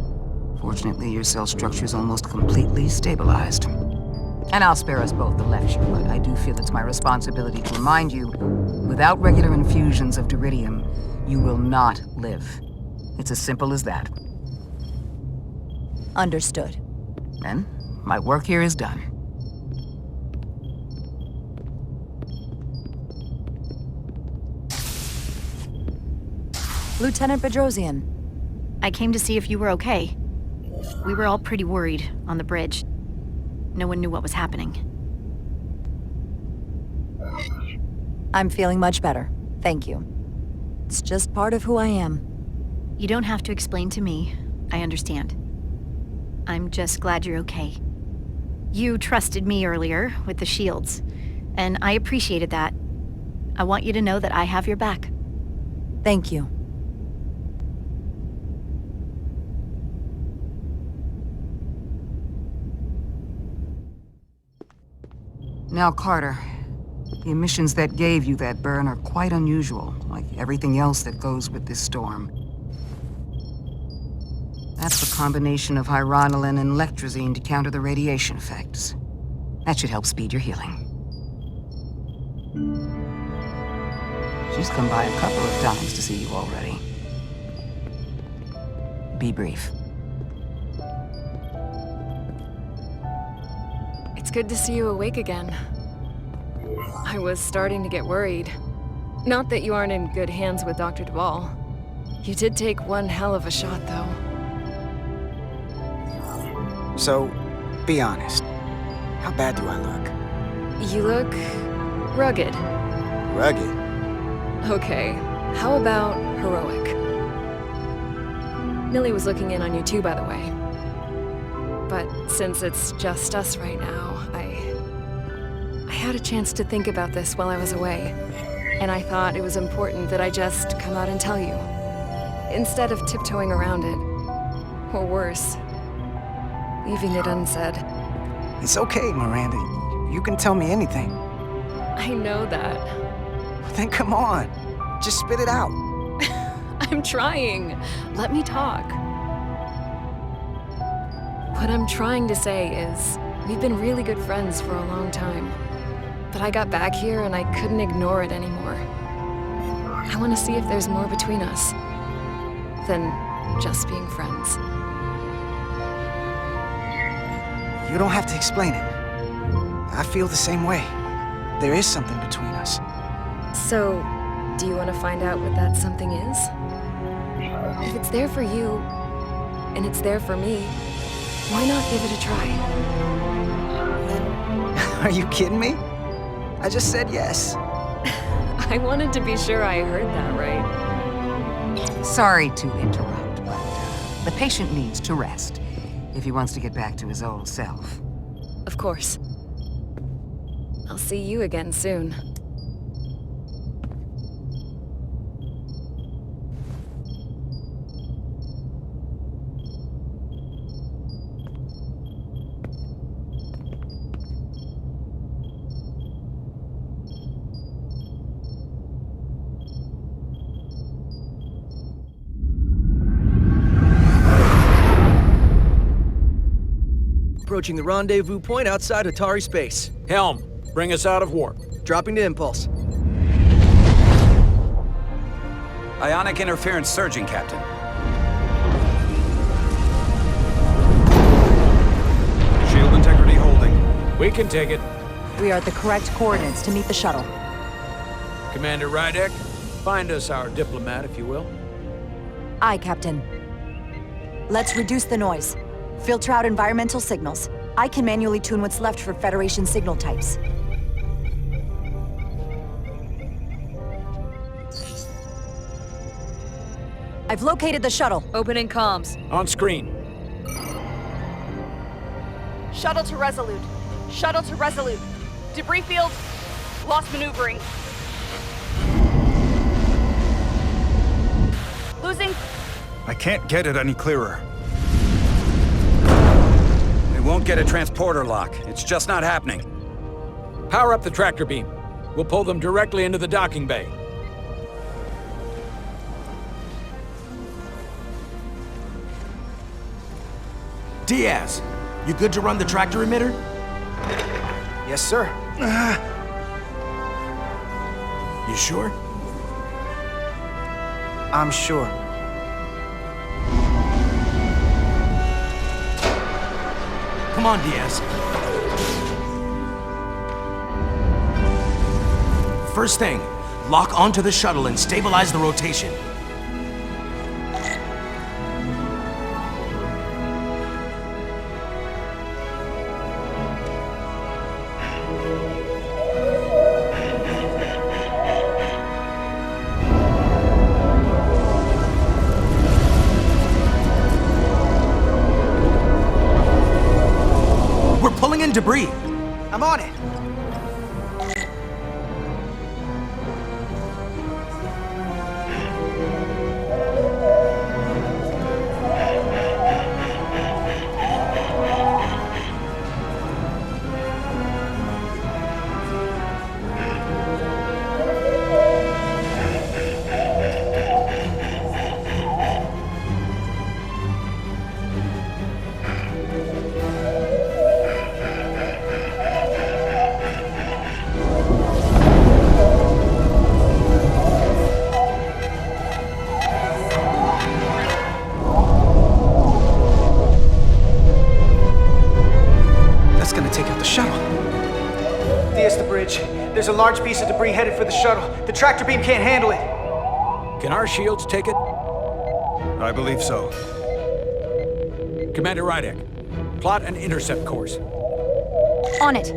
Fortunately, your cell structure's almost completely stabilized. And I'll spare us both the lecture, but I do feel it's my responsibility to remind you, without regular infusions of duridium, you will not live. It's as simple as that. Understood. Then, my work here is done. Lieutenant Bedrosian. I came to see if you were okay. We were all pretty worried on the bridge. No one knew what was happening. I'm feeling much better. Thank you. It's just part of who I am. You don't have to explain to me. I understand. I'm just glad you're okay. You trusted me earlier with the shields, and I appreciated that. I want you to know that I have your back. Thank you. Now, Carter, the emissions that gave you that burn are quite unusual, like everything else that goes with this storm. That's a combination of hyronolin and lectrozine to counter the radiation effects. That should help speed your healing. She's come by a couple of times to see you already. Be brief. It's good to see you awake again. I was starting to get worried. Not that you aren't in good hands with Dr. Duval. You did take one hell of a shot, though. So, be honest. How bad do I look? You look... rugged. Rugged? Okay, how about heroic? Millie was looking in on you too, by the way. But since it's just us right now, I had a chance to think about this while I was away. And I thought it was important that I just come out and tell you, instead of tiptoeing around it. Or worse, leaving it unsaid. It's okay, Miranda. You can tell me anything. I know that. Then come on. Just spit it out. I'm trying. Let me talk. What I'm trying to say is, we've been really good friends for a long time. But I got back here and I couldn't ignore it anymore. I want to see if there's more between us than just being friends. You don't have to explain it. I feel the same way. There is something between us. So, do you want to find out what that something is? If it's there for you, and it's there for me, why not give it a try? Are you kidding me? I just said yes. I wanted to be sure I heard that right. Sorry to interrupt, but the patient needs to rest if he wants to get back to his old self. Of course. I'll see you again soon. Approaching the rendezvous point outside Atari space. Helm, bring us out of warp. Dropping to impulse. Ionic interference surging, Captain. Shield integrity holding. We can take it. We are at the correct coordinates to meet the shuttle. Commander Rydek, find us our diplomat, if you will. Aye, Captain. Let's reduce the noise. Filter out environmental signals. I can manually tune what's left for Federation signal types. I've located the shuttle. Opening comms. On screen. Shuttle to Resolute. Shuttle to Resolute. Debris field. Lost maneuvering. Losing. I can't get it any clearer. We won't get a transporter lock. It's just not happening. Power up the tractor beam. We'll pull them directly into the docking bay. Diaz, you good to run the tractor emitter? Yes, sir. You sure? I'm sure. Come on, Diaz. First thing, lock onto the shuttle and stabilize the rotation. Debris. I'm on it. There's a large piece of debris headed for the shuttle. The tractor beam can't handle it. Can our shields take it? I believe so. Commander Rydek, plot an intercept course. On it.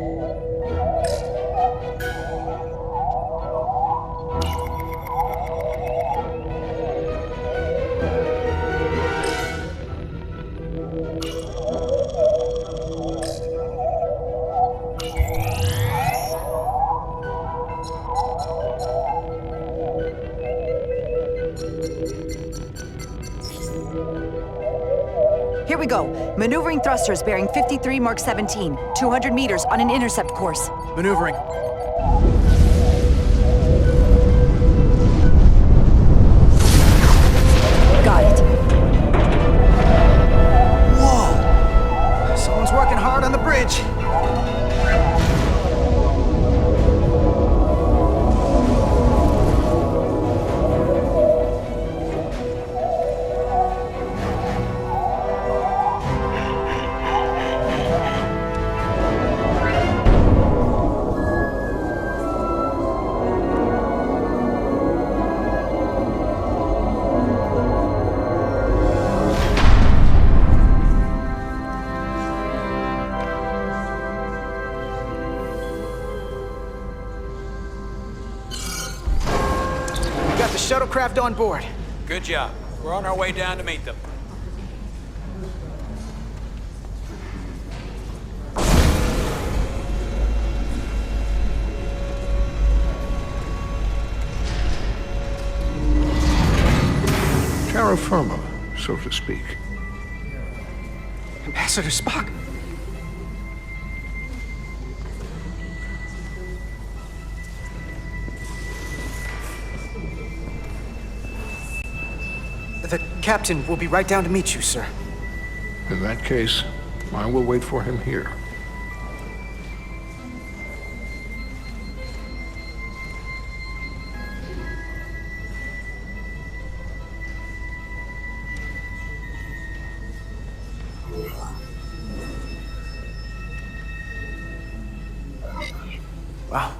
here we go. Maneuvering thrusters bearing 53 Mark 17, 200 meters on an intercept course. Maneuvering. Got it. Whoa! Someone's working hard on the bridge. Shuttlecraft on board. Good job. We're on our way down to meet them. Terra firma, so to speak. Ambassador Spock. The captain will be right down to meet you, sir. In that case, I will wait for him here. Well,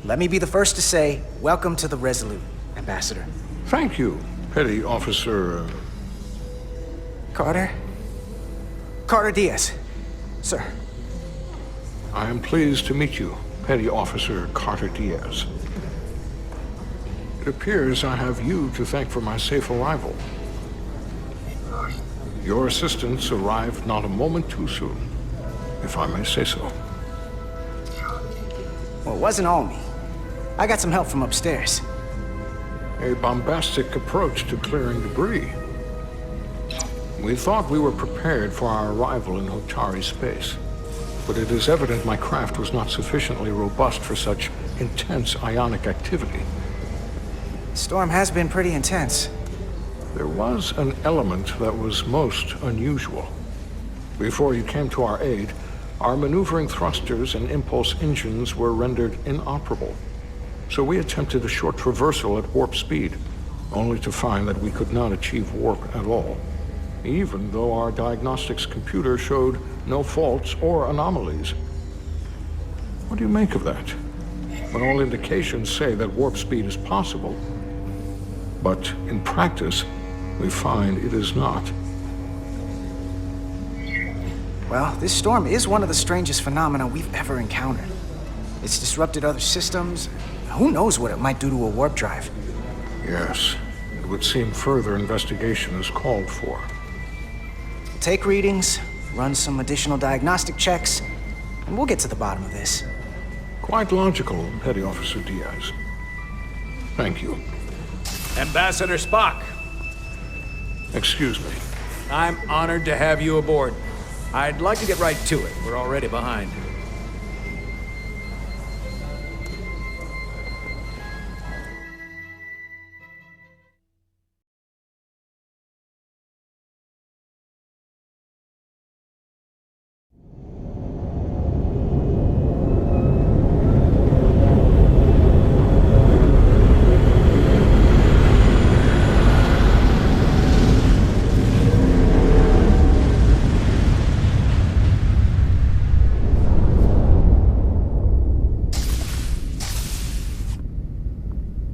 let me be the first to say, welcome to the Resolute, Ambassador. Thank you, Petty Officer... Carter? Carter Diaz, sir. I am pleased to meet you, Petty Officer Carter Diaz. It appears I have you to thank for my safe arrival. Your assistance arrived not a moment too soon, if I may say so. Well, it wasn't all me. I got some help from upstairs. A bombastic approach to clearing debris. We thought we were prepared for our arrival in Hotari space, but it is evident my craft was not sufficiently robust for such intense ionic activity. The storm has been pretty intense. There was an element that was most unusual. Before you came to our aid, our maneuvering thrusters and impulse engines were rendered inoperable. So we attempted a short traversal at warp speed, only to find that we could not achieve warp at all, even though our diagnostics computer showed no faults or anomalies. What do you make of that? When all indications say that warp speed is possible, but in practice, we find it is not. Well, this storm is one of the strangest phenomena we've ever encountered. It's disrupted other systems. Who knows what it might do to a warp drive? Yes, it would seem further investigation is called for. Take readings, run some additional diagnostic checks, and we'll get to the bottom of this. Quite logical, Petty Officer Diaz. Thank you. Ambassador Spock. Excuse me. I'm honored to have you aboard. I'd like to get right to it. We're already behind.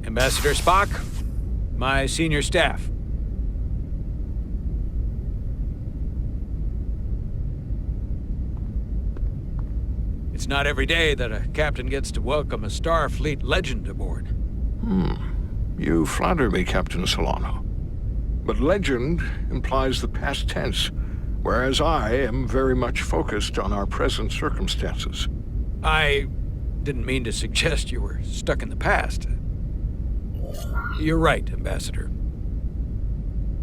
Ambassador Spock, my senior staff. It's not every day that a captain gets to welcome a Starfleet legend aboard. You flatter me, Captain Solano. But legend implies the past tense, whereas I am very much focused on our present circumstances. I didn't mean to suggest you were stuck in the past. You're right, Ambassador.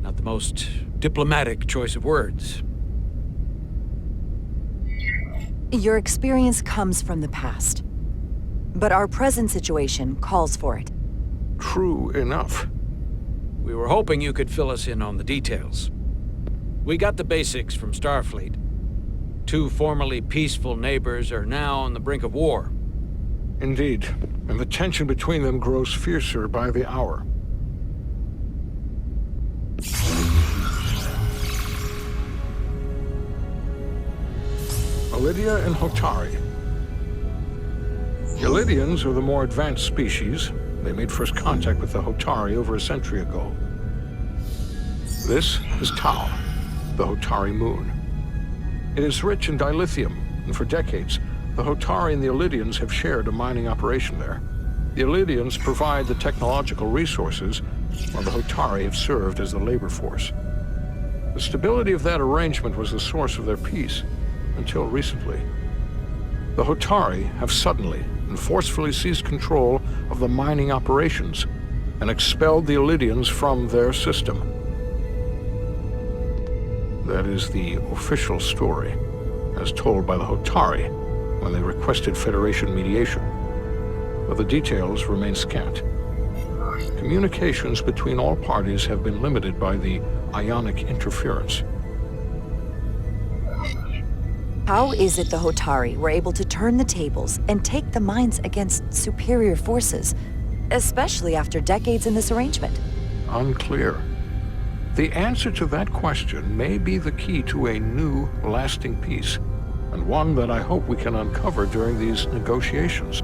Not the most diplomatic choice of words. Your experience comes from the past. But our present situation calls for it. True enough. We were hoping you could fill us in on the details. We got the basics from Starfleet. 2 formerly peaceful neighbors are now on the brink of war. Indeed, and the tension between them grows fiercer by the hour. Elydia and Hotari. Elydians are the more advanced species. They made first contact with the Hotari over a century ago. This is Tau, the Hotari moon. It is rich in dilithium, and for decades, the Hotari and the Elydians have shared a mining operation there. The Elydians provide the technological resources, while the Hotari have served as the labor force. The stability of that arrangement was the source of their peace, until recently. The Hotari have suddenly and forcefully seized control of the mining operations and expelled the Elydians from their system. That is the official story, as told by the Hotari when they requested Federation mediation. But the details remain scant. Communications between all parties have been limited by the ionic interference. How is it the Hotari were able to turn the tables and take the mines against superior forces, especially after decades in this arrangement? Unclear. The answer to that question may be the key to a new, lasting peace, and one that I hope we can uncover during these negotiations.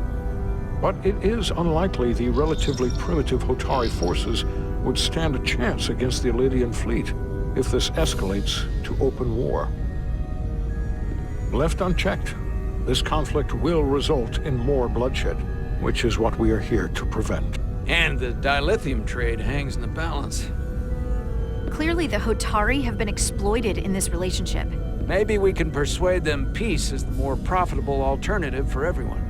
But it is unlikely the relatively primitive Hotari forces would stand a chance against the Elydian fleet if this escalates to open war. Left unchecked, this conflict will result in more bloodshed, which is what we are here to prevent. And the dilithium trade hangs in the balance. Clearly, the Hotari have been exploited in this relationship. Maybe we can persuade them peace is the more profitable alternative for everyone.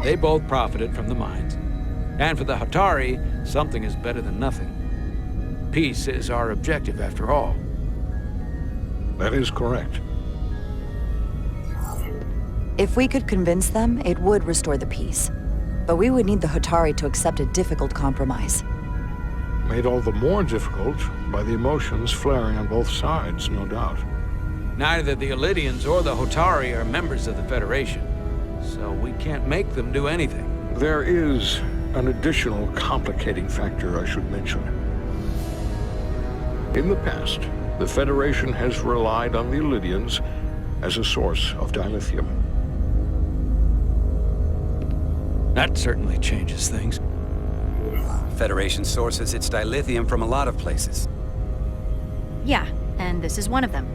They both profited from the mines. And for the Hotari, something is better than nothing. Peace is our objective, after all. That is correct. If we could convince them, it would restore the peace. But we would need the Hotari to accept a difficult compromise. Made all the more difficult by the emotions flaring on both sides, no doubt. Neither the Elydians or the Hotari are members of the Federation, so we can't make them do anything. There is an additional complicating factor I should mention. In the past, the Federation has relied on the Elydians as a source of dilithium. That certainly changes things. Federation sources its dilithium from a lot of places. Yeah, and this is one of them.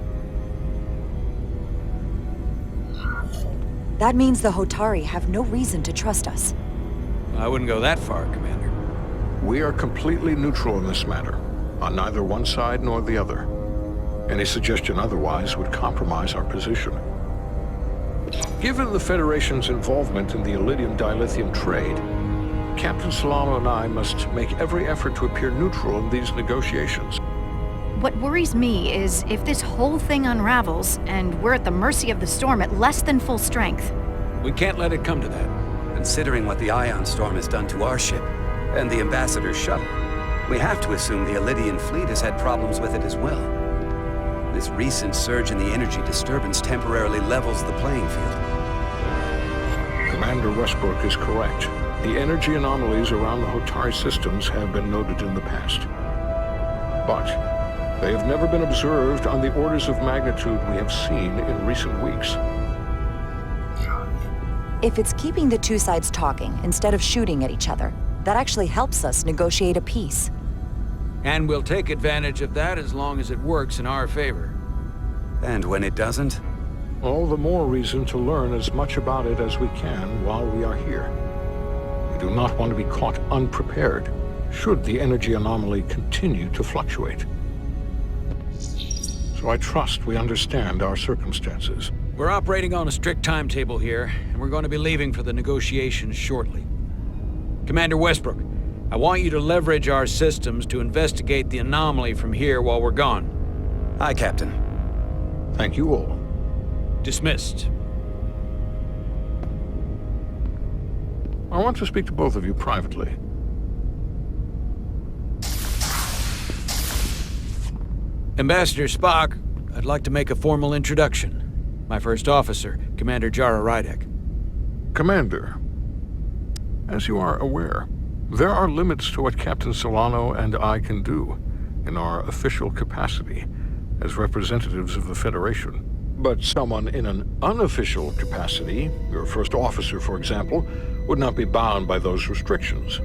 That means the Hotari have no reason to trust us. I wouldn't go that far, Commander. We are completely neutral in this matter, on neither one side nor the other. Any suggestion otherwise would compromise our position. Given the Federation's involvement in the Elydium dilithium trade, Captain Solano and I must make every effort to appear neutral in these negotiations. What worries me is if this whole thing unravels, and we're at the mercy of the storm at less than full strength. We can't let it come to that. Considering what the ion storm has done to our ship, and the Ambassador's shuttle, we have to assume the Elydian fleet has had problems with it as well. This recent surge in the energy disturbance temporarily levels the playing field. Commander Westbrook is correct. The energy anomalies around the Hotari systems have been noted in the past. But they have never been observed on the orders of magnitude we have seen in recent weeks. If it's keeping the two sides talking instead of shooting at each other, that actually helps us negotiate a peace. And we'll take advantage of that as long as it works in our favor. And when it doesn't? All the more reason to learn as much about it as we can while we are here. We do not want to be caught unprepared, should the energy anomaly continue to fluctuate. So I trust we understand our circumstances. We're operating on a strict timetable here, and we're going to be leaving for the negotiations shortly. Commander Westbrook, I want you to leverage our systems to investigate the anomaly from here while we're gone. Aye, Captain. Thank you all. Dismissed. I want to speak to both of you privately. Ambassador Spock, I'd like to make a formal introduction. My first officer, Commander Jara Rydek. Commander, as you are aware, there are limits to what Captain Solano and I can do in our official capacity as representatives of the Federation. But someone in an unofficial capacity, your first officer, for example, would not be bound by those restrictions.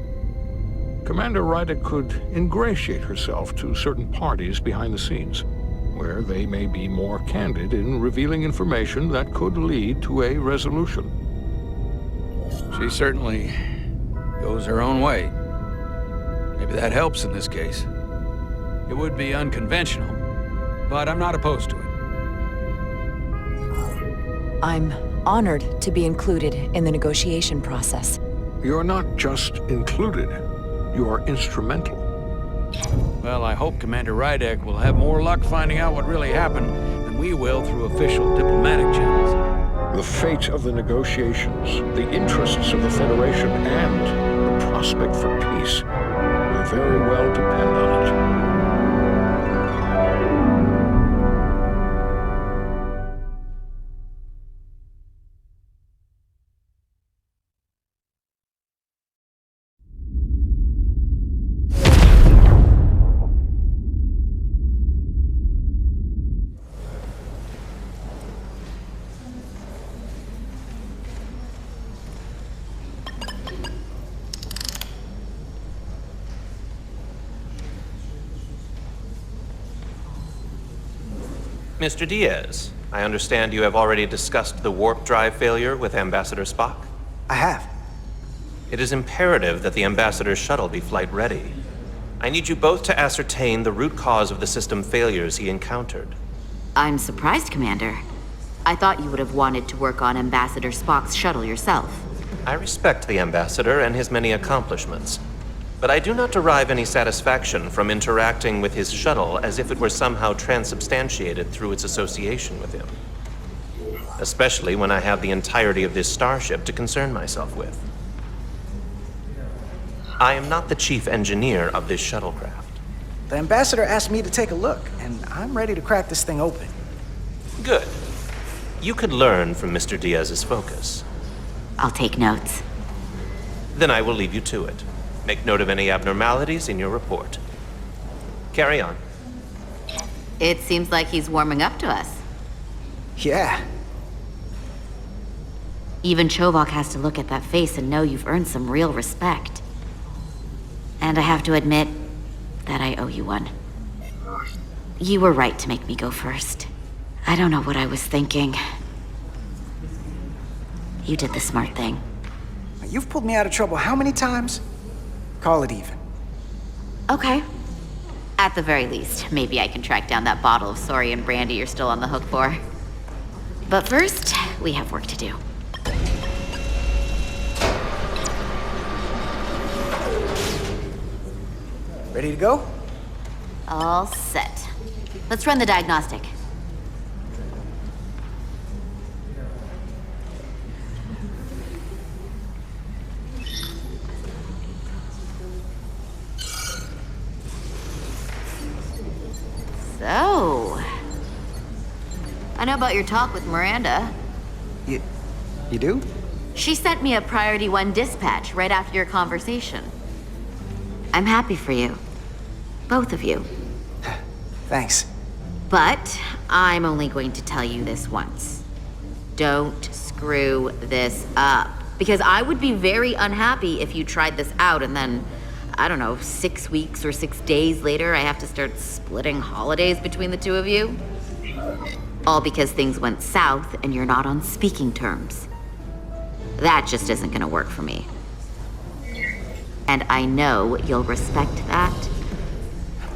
Commander Rydek could ingratiate herself to certain parties behind the scenes, where they may be more candid in revealing information that could lead to a resolution. She certainly goes her own way. Maybe that helps in this case. It would be unconventional, but I'm not opposed to it. I'm honored to be included in the negotiation process. You're not just included, you are instrumental. Well, I hope Commander Rydek will have more luck finding out what really happened than we will through official diplomatic channels. The fate of the negotiations, the interests of the Federation, and the prospect for peace will very well depend on it. Mr. Diaz, I understand you have already discussed the warp drive failure with Ambassador Spock? I have. It is imperative that the Ambassador's shuttle be flight ready. I need you both to ascertain the root cause of the system failures he encountered. I'm surprised, Commander. I thought you would have wanted to work on Ambassador Spock's shuttle yourself. I respect the Ambassador and his many accomplishments, but I do not derive any satisfaction from interacting with his shuttle as if it were somehow transubstantiated through its association with him. Especially when I have the entirety of this starship to concern myself with. I am not the chief engineer of this shuttlecraft. The Ambassador asked me to take a look, and I'm ready to crack this thing open. Good. You could learn from Mr. Diaz's focus. I'll take notes. Then I will leave you to it. Make note of any abnormalities in your report. Carry on. It seems like he's warming up to us. Yeah. Even Chovok has to look at that face and know you've earned some real respect. And I have to admit that I owe you one. You were right to make me go first. I don't know what I was thinking. You did the smart thing. You've pulled me out of trouble how many times? Call it even. Okay. At the very least, maybe I can track down that bottle of Saurian brandy you're still on the hook for. But first, we have work to do. Ready to go? All set. Let's run the diagnostic. So, I know about your talk with Miranda. You do? She sent me a Priority 1 dispatch right after your conversation. I'm happy for you. Both of you. Thanks. But I'm only going to tell you this once. Don't screw this up. Because I would be very unhappy if you tried this out and then, I don't know, 6 weeks or 6 days later, I have to start splitting holidays between the two of you. All because things went south and you're not on speaking terms. That just isn't gonna work for me. And I know you'll respect that.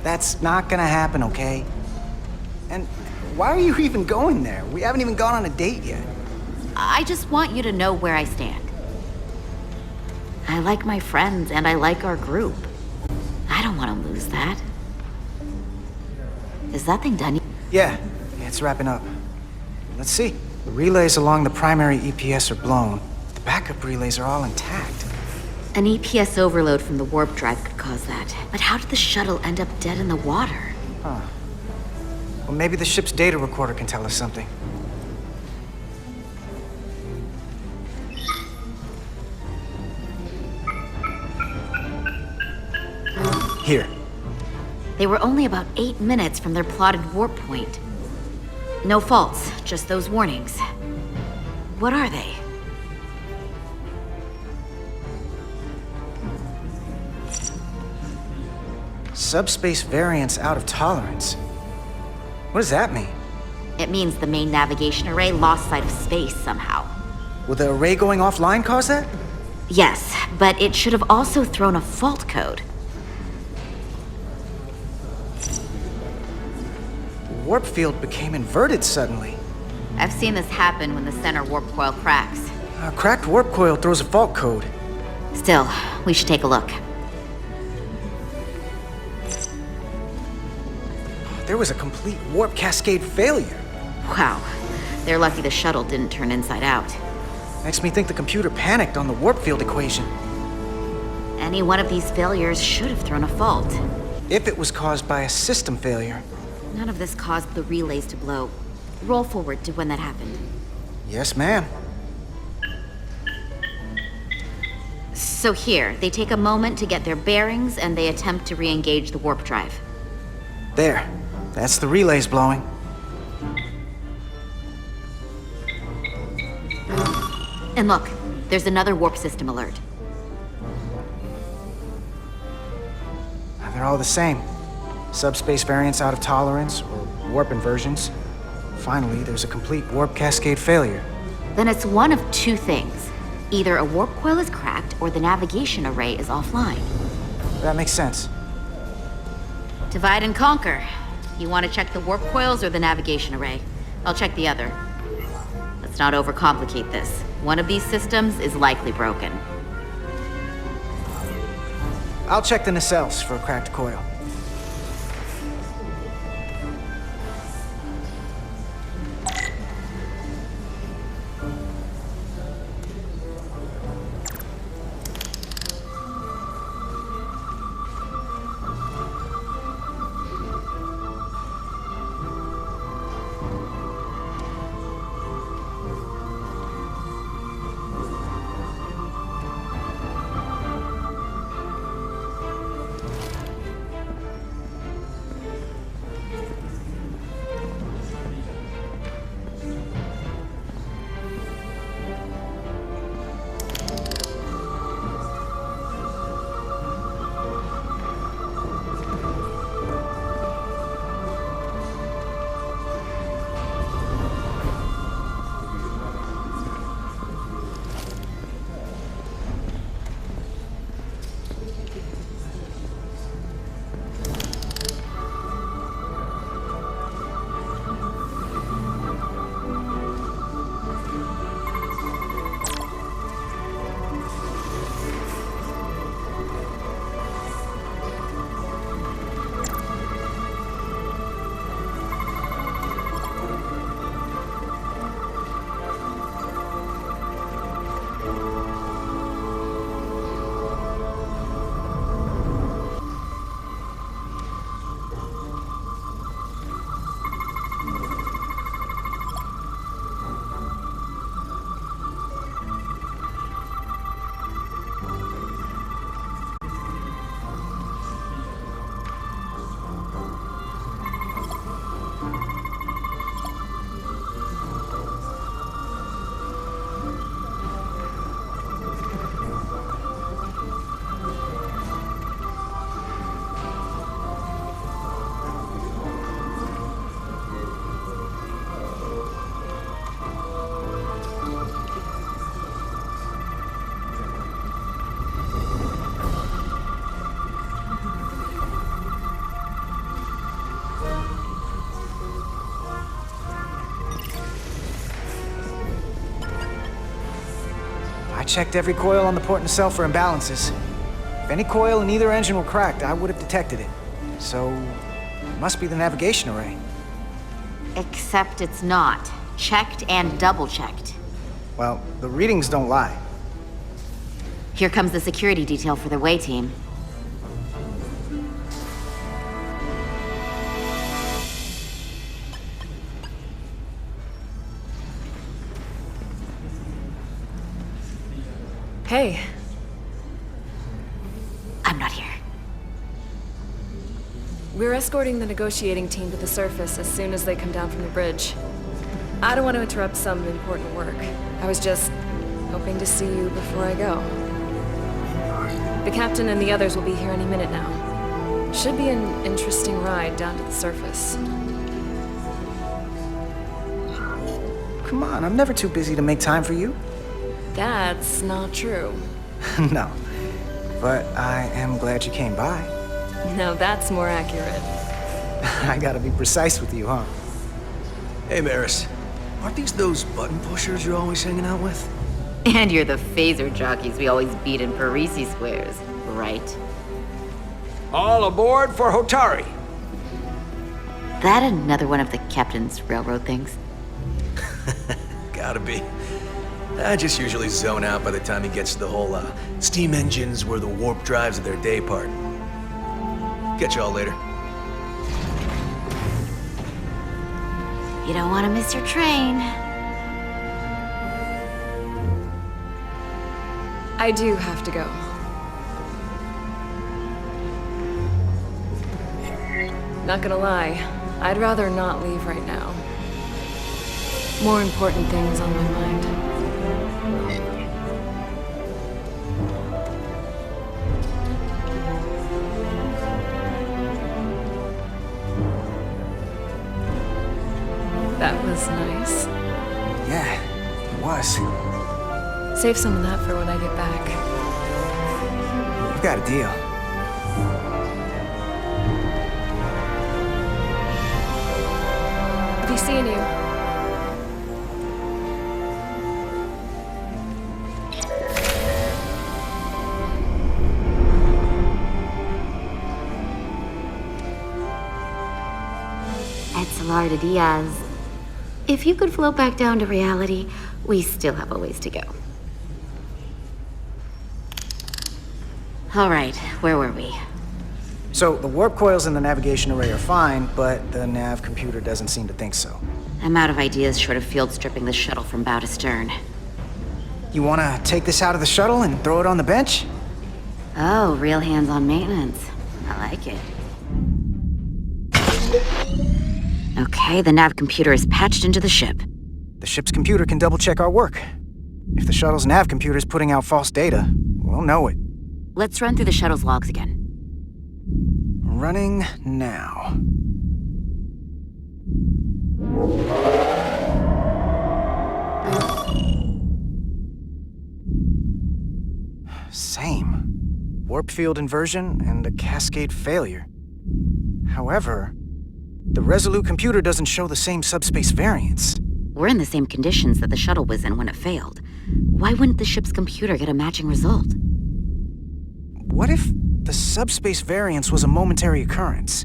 That's not gonna happen, okay? And why are you even going there? We haven't even gone on a date yet. I just want you to know where I stand. I like my friends and I like our group. I don't want to lose that. Is that thing done? Yeah, it's wrapping up. Let's see. The relays along the primary EPS are blown. The backup relays are all intact. An EPS overload from the warp drive could cause that. But how did the shuttle end up dead in the water? Huh. Well, maybe the ship's data recorder can tell us something. Here. They were only about 8 minutes from their plotted warp point. No faults, just those warnings. What are they? Subspace variance out of tolerance. What does that mean? It means the main navigation array lost sight of space somehow. Will the array going offline cause that? Yes, but it should have also thrown a fault code. The warp field became inverted suddenly. I've seen this happen when the center warp coil cracks. A cracked warp coil throws a fault code. Still, we should take a look. There was a complete warp cascade failure. Wow. They're lucky the shuttle didn't turn inside out. Makes me think the computer panicked on the warp field equation. Any one of these failures should have thrown a fault. If it was caused by a system failure. None of this caused the relays to blow. Roll forward to when that happened. Yes, ma'am. So here, they take a moment to get their bearings and they attempt to re-engage the warp drive. There. That's the relays blowing. And look, there's another warp system alert. They're all the same. Subspace variance out of tolerance, or warp inversions. Finally, there's a complete warp cascade failure. Then it's one of two things. Either a warp coil is cracked, or the navigation array is offline. That makes sense. Divide and conquer. You want to check the warp coils or the navigation array? I'll check the other. Let's not overcomplicate this. One of these systems is likely broken. I'll check the nacelles for a cracked coil. I checked every coil on the port nacelle for imbalances. If any coil in either engine were cracked, I would have detected it. So, it must be the navigation array. Except it's not. Checked and double-checked. Well, the readings don't lie. Here comes the security detail for the way team. Hey. I'm not here. We're escorting the negotiating team to the surface as soon as they come down from the bridge. I don't want to interrupt some important work. I was just hoping to see you before I go. The captain and the others will be here any minute now. Should be an interesting ride down to the surface. Come on, I'm never too busy to make time for you. That's not true. No. But I am glad you came by. No, that's more accurate. I gotta be precise with you, huh? Hey, Maris. Aren't these those button pushers you're always hanging out with? And you're the phaser jockeys we always beat in Parisi squares, right? All aboard for Hotari. That another one of the captain's railroad things? Gotta be. I just usually zone out by the time he gets to the whole, steam engines were the warp drives of their day part. Catch y'all later. You don't want to miss your train. I do have to go. Not gonna lie, I'd rather not leave right now. More important things on my mind. That was nice. Yeah, it was. Save some of that for when I get back. We've got a deal. I'll be seeing you. Solar to Diaz. If you could float back down to reality, we still have a ways to go. All right, where were we? So, the warp coils in the navigation array are fine, but the nav computer doesn't seem to think so. I'm out of ideas short of field stripping the shuttle from bow to stern. You wanna take this out of the shuttle and throw it on the bench? Oh, real hands-on maintenance. I like it. Okay, the nav computer is patched into the ship. The ship's computer can double-check our work. If the shuttle's nav computer is putting out false data, we'll know it. Let's run through the shuttle's logs again. Running now. Same. Warp field inversion and a cascade failure. However, the Resolute computer doesn't show the same subspace variance. We're in the same conditions that the shuttle was in when it failed. Why wouldn't the ship's computer get a matching result? What if the subspace variance was a momentary occurrence?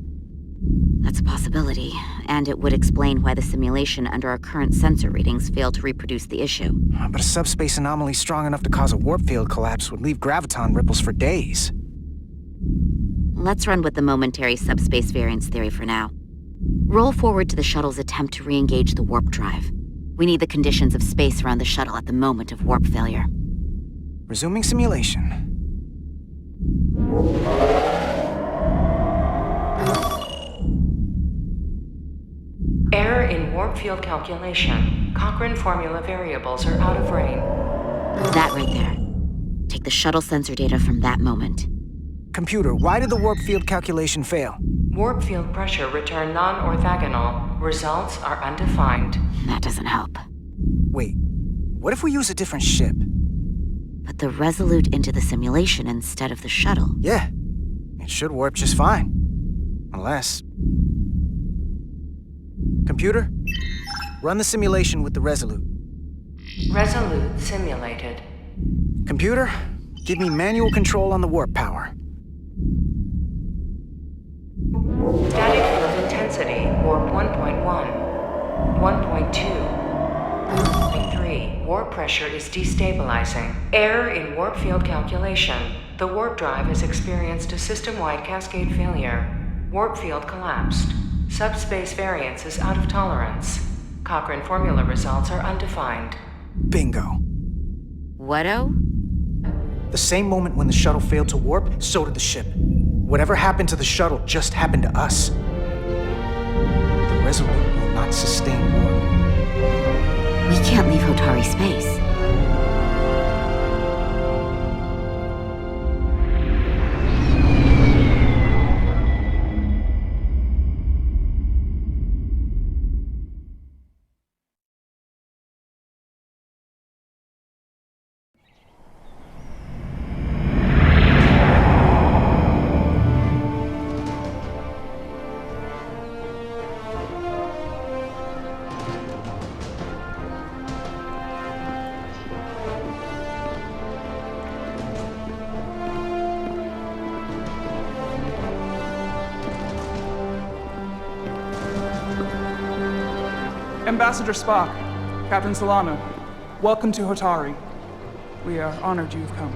That's a possibility, and it would explain why the simulation under our current sensor readings failed to reproduce the issue. But a subspace anomaly strong enough to cause a warp field collapse would leave graviton ripples for days. Let's run with the momentary subspace variance theory for now. Roll forward to the shuttle's attempt to re-engage the warp drive. We need the conditions of space around the shuttle at the moment of warp failure. Resuming simulation. Error in warp field calculation. Cochrane formula variables are out of range. That right there. Take the shuttle sensor data from that moment. Computer, why did the warp field calculation fail? Warp field pressure returned non-orthogonal. Results are undefined. That doesn't help. Wait, what if we use a different ship? Put the Resolute into the simulation instead of the shuttle. Yeah, it should warp just fine. Unless... Computer, run the simulation with the Resolute. Resolute simulated. Computer, give me manual control on the warp power. Static field intensity, warp 1.1, 1.2, 1.3. warp pressure is destabilizing. Error in warp field calculation. The warp drive has experienced a system-wide cascade failure. Warp field collapsed. Subspace variance is out of tolerance. Cochrane formula results are undefined. Bingo. What-o? The same moment when the shuttle failed to warp, so did the ship. Whatever happened to the shuttle just happened to us. The Resolute will not sustain warp. We can't leave Hotari space. Ambassador Spock, Captain Solano, welcome to Hotari. We are honored you've come.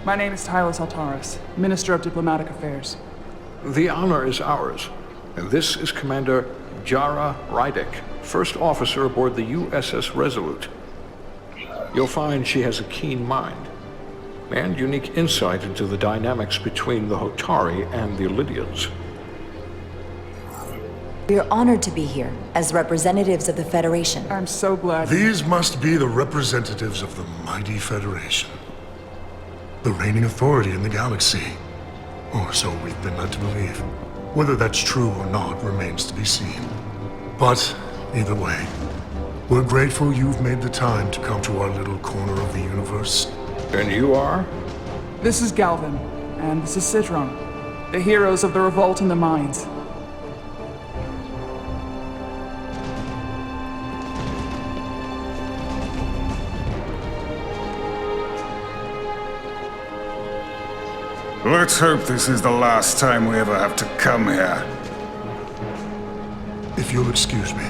My name is Tylos Altaris, Minister of Diplomatic Affairs. The honor is ours, and this is Commander Jara Rydek, first officer aboard the USS Resolute. You'll find she has a keen mind and unique insight into the dynamics between the Hotari and the Lydians. We are honored to be here as representatives of the Federation. I'm so glad. These must be the representatives of the mighty Federation. The reigning authority in the galaxy. Or so we've been led to believe. Whether that's true or not remains to be seen. But, either way, we're grateful you've made the time to come to our little corner of the universe. And you are? This is Galvin, and this is Citron, the heroes of the revolt in the mines. Let's hope this is the last time we ever have to come here. If you'll excuse me.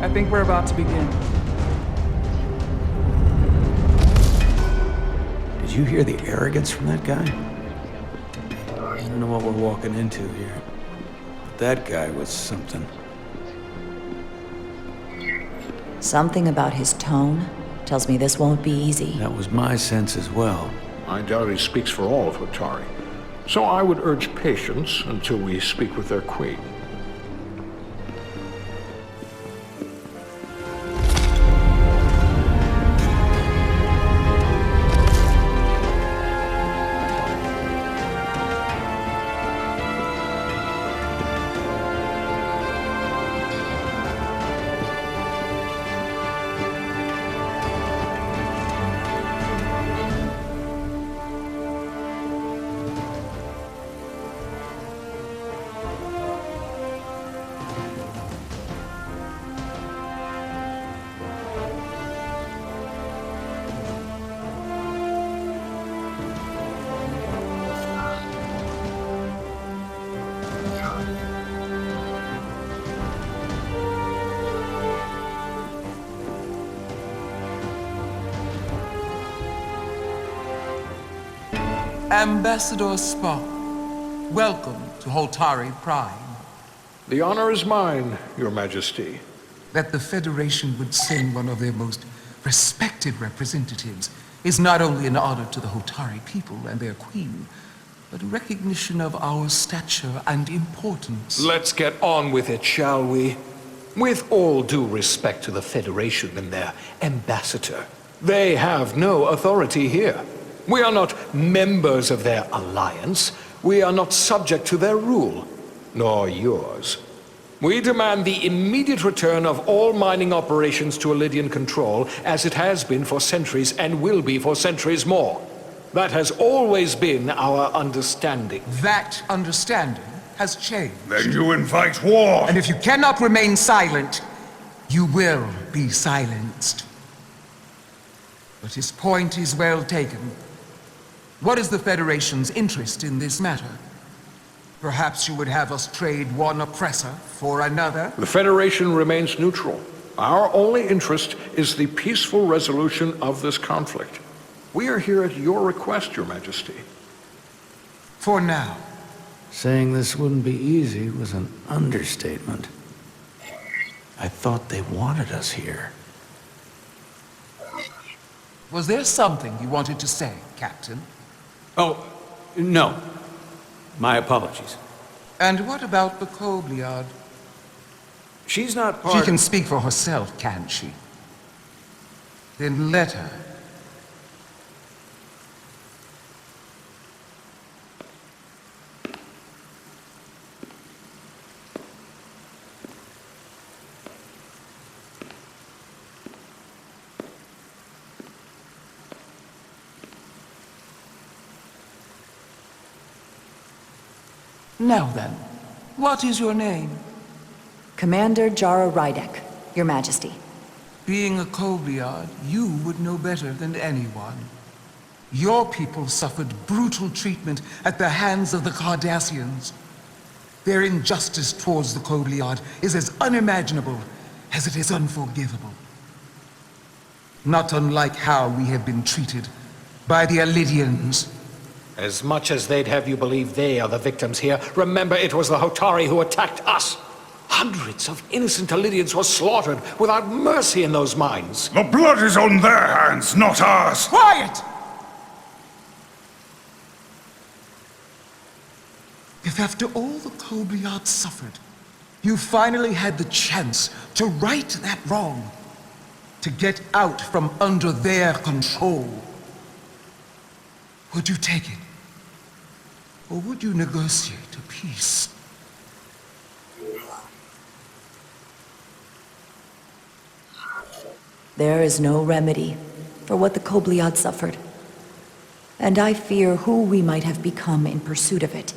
I think we're about to begin. Did you hear the arrogance from that guy? I don't know what we're walking into here. But that guy was something. Something about his tone tells me this won't be easy. That was my sense as well. I doubt he speaks for all of Hotari. So I would urge patience until we speak with their queen. Ambassador Spock, welcome to Hotari Prime. The honor is mine, Your Majesty. That the Federation would send one of their most respected representatives is not only an honor to the Hotari people and their queen, but a recognition of our stature and importance. Let's get on with it, shall we? With all due respect to the Federation and their ambassador, they have no authority here. We are not members of their alliance. We are not subject to their rule, nor yours. We demand the immediate return of all mining operations to Lydian control, as it has been for centuries and will be for centuries more. That has always been our understanding. That understanding has changed. Then you invite war! And if you cannot remain silent, you will be silenced. But his point is well taken. What is the Federation's interest in this matter? Perhaps you would have us trade one oppressor for another? The Federation remains neutral. Our only interest is the peaceful resolution of this conflict. We are here at your request, Your Majesty. For now. Saying this wouldn't be easy was an understatement. I thought they wanted us here. Was there something you wanted to say, Captain? Oh, no. My apologies. And what about the Kobliad? She's not part... She can speak for herself, can't she? Then let her. Now then, what is your name? Commander Jara Rydek, Your Majesty. Being a Kobliad, you would know better than anyone. Your people suffered brutal treatment at the hands of the Cardassians. Their injustice towards the Kobliad is as unimaginable as it is unforgivable. Not unlike how we have been treated by the Elidians. As much as they'd have you believe they are the victims here, remember it was the Hotari who attacked us. Hundreds of innocent Elidians were slaughtered without mercy in those mines. The blood is on their hands, not ours! Quiet! If after all the Kobliad suffered, you finally had the chance to right that wrong, to get out from under their control, would you take it? Or would you negotiate a peace? There is no remedy for what the Kobliad suffered. And I fear who we might have become in pursuit of it.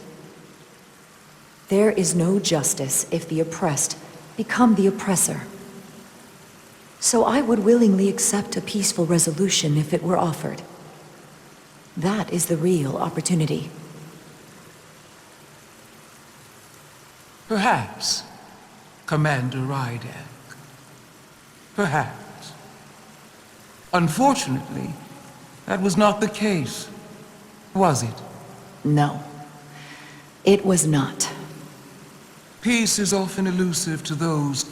There is no justice if the oppressed become the oppressor. So I would willingly accept a peaceful resolution if it were offered. That is the real opportunity. Perhaps, Commander Rydek. Perhaps. Unfortunately, that was not the case, was it? No, it was not. Peace is often elusive to those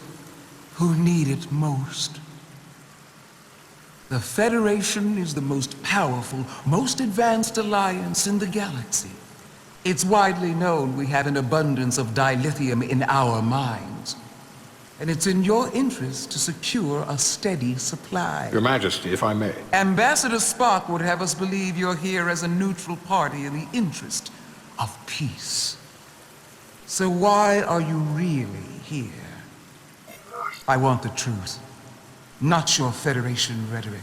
who need it most. The Federation is the most powerful, most advanced alliance in the galaxy. It's widely known we have an abundance of dilithium in our mines. And it's in your interest to secure a steady supply. Your Majesty, if I may. Ambassador Spock would have us believe you're here as a neutral party in the interest of peace. So why are you really here? I want the truth, not your Federation rhetoric.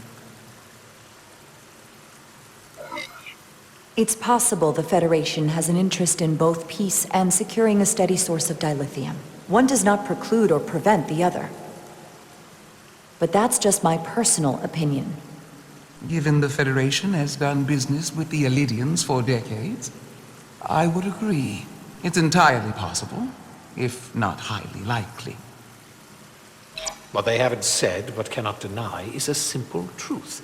It's possible the Federation has an interest in both peace and securing a steady source of dilithium. One does not preclude or prevent the other. But that's just my personal opinion. Given the Federation has done business with the Elidians for decades, I would agree. It's entirely possible, if not highly likely. What they haven't said, but cannot deny, is a simple truth.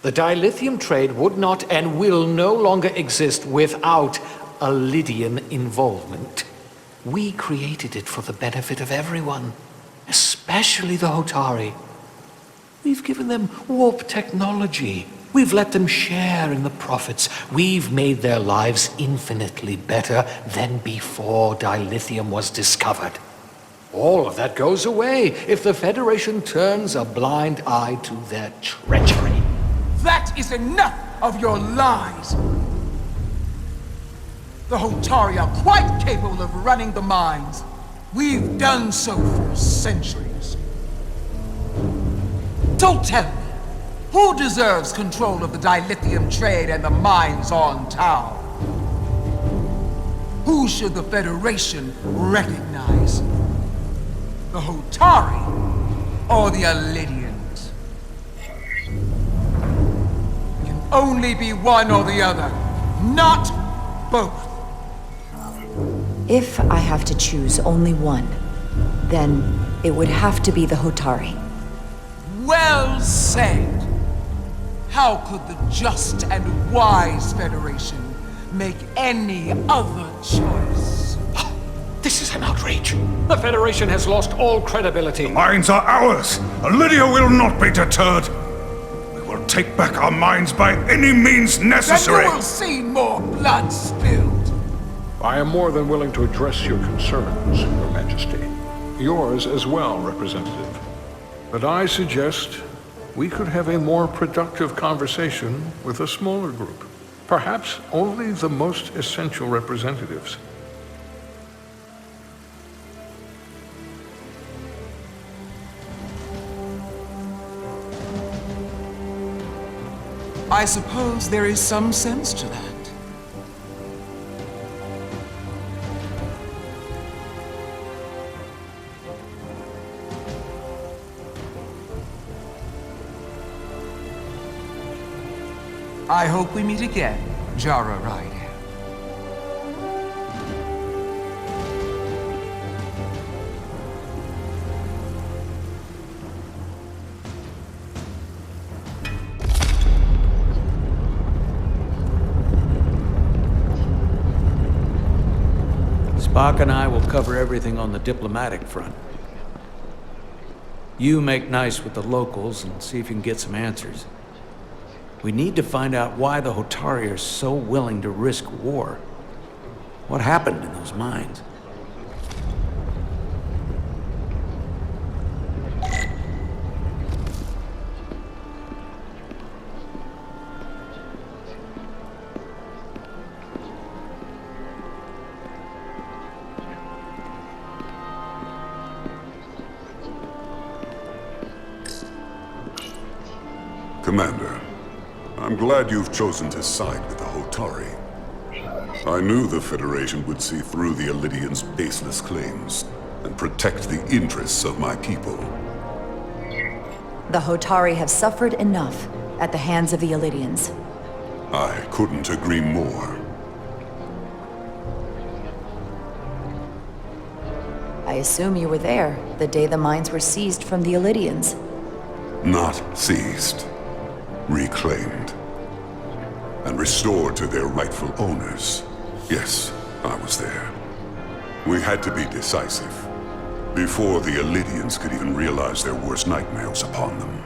The dilithium trade would not and will no longer exist without Elidian involvement. We created it for the benefit of everyone, especially the Hotari. We've given them warp technology. We've let them share in the profits. We've made their lives infinitely better than before dilithium was discovered. All of that goes away if the Federation turns a blind eye to their treachery. That is enough of your lies! The Hotari are quite capable of running the mines. We've done so for centuries. So tell me, who deserves control of the dilithium trade and the mines on Tau? Who should the Federation recognize? The Hotari or the Elidians? It can only be one or the other, not both. If I have to choose only one, then it would have to be the Hotari. Well said. How could the just and wise Federation make any other choice? This is an outrage. The Federation has lost all credibility. The mines are ours. Lydia will not be deterred. We will take back our mines by any means necessary. Then you will see more blood spilled. I am more than willing to address your concerns, Your Majesty. Yours as well, Representative. But I suggest we could have a more productive conversation with a smaller group. Perhaps only the most essential representatives. I suppose there is some sense to that. I hope we meet again, Jara Ryder. Spock and I will cover everything on the diplomatic front. You make nice with the locals and see if you can get some answers. We need to find out why the Hotari are so willing to risk war. What happened in those mines? Commander, I'm glad you've chosen to side with the Hotari. I knew the Federation would see through the Elydians' baseless claims and protect the interests of my people. The Hotari have suffered enough at the hands of the Elydians. I couldn't agree more. I assume you were there the day the mines were seized from the Elydians. Not seized. Reclaimed. And restored to their rightful owners. Yes, I was there. We had to be decisive. Before the Elydians could even realize their worst nightmares upon them.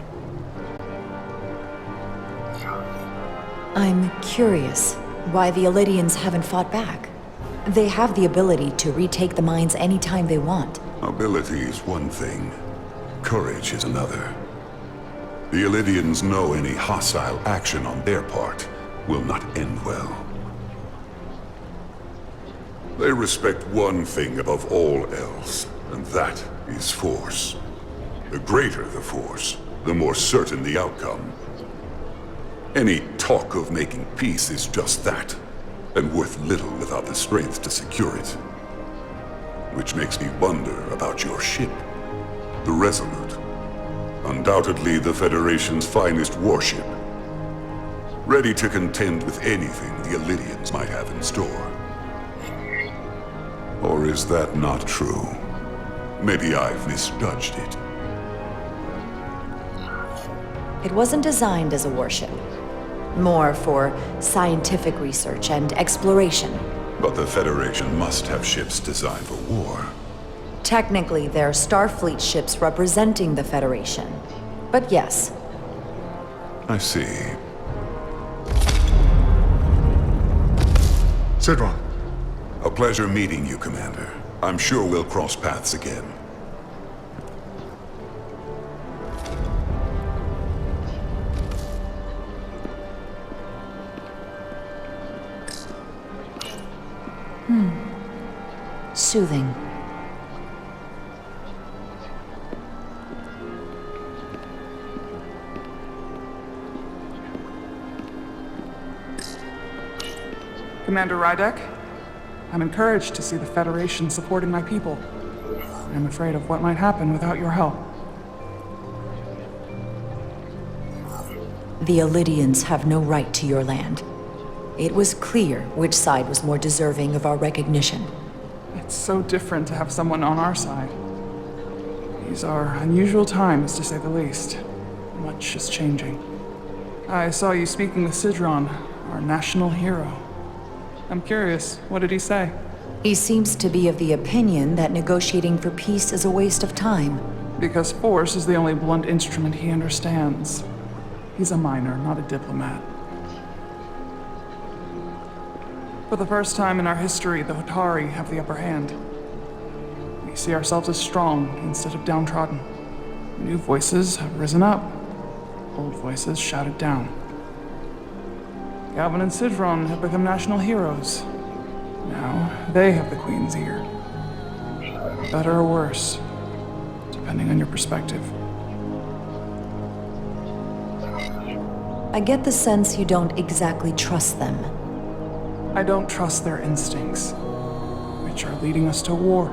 I'm curious why the Elydians haven't fought back. They have the ability to retake the mines anytime they want. Ability is one thing. Courage is another. The Elydians know any hostile action on their part will not end well. They respect one thing above all else, and that is force. The greater the force, the more certain the outcome. Any talk of making peace is just that, and worth little without the strength to secure it. Which makes me wonder about your ship, the Resolute. Undoubtedly the Federation's finest warship. Ready to contend with anything the Elydians might have in store. Or is that not true? Maybe I've misjudged it. It wasn't designed as a warship. More for scientific research and exploration. But the Federation must have ships designed for war. Technically, they're Starfleet ships representing the Federation. But yes. I see. Sidron. A pleasure meeting you, Commander. I'm sure we'll cross paths again. Soothing. Commander Rydek, I'm encouraged to see the Federation supporting my people. I'm afraid of what might happen without your help. The Elydians have no right to your land. It was clear which side was more deserving of our recognition. It's so different to have someone on our side. These are unusual times, to say the least. Much is changing. I saw you speaking with Sidron, our national hero. I'm curious, what did he say? He seems to be of the opinion that negotiating for peace is a waste of time. Because force is the only blunt instrument he understands. He's a miner, not a diplomat. For the first time in our history, the Hotari have the upper hand. We see ourselves as strong instead of downtrodden. New voices have risen up. Old voices shouted down. Galvin and Sidron have become national heroes. Now they have the Queen's ear. Better or worse, depending on your perspective. I get the sense you don't exactly trust them. I don't trust their instincts, which are leading us to war.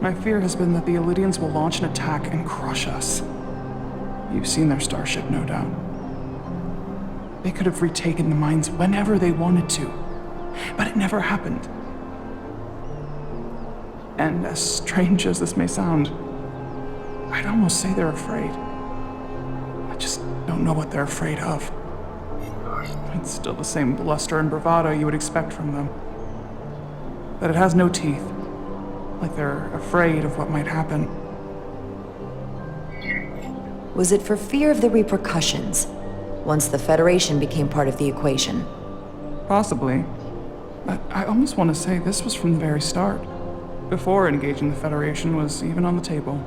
My fear has been that the Elydians will launch an attack and crush us. You've seen their starship, no doubt. They could have retaken the mines whenever they wanted to, but it never happened. And as strange as this may sound, I'd almost say they're afraid. I just don't know what they're afraid of. It's still the same bluster and bravado you would expect from them. But it has no teeth, like they're afraid of what might happen. Was it for fear of the repercussions, once the Federation became part of the equation? Possibly. But I almost want to say this was from the very start, before engaging the Federation was even on the table.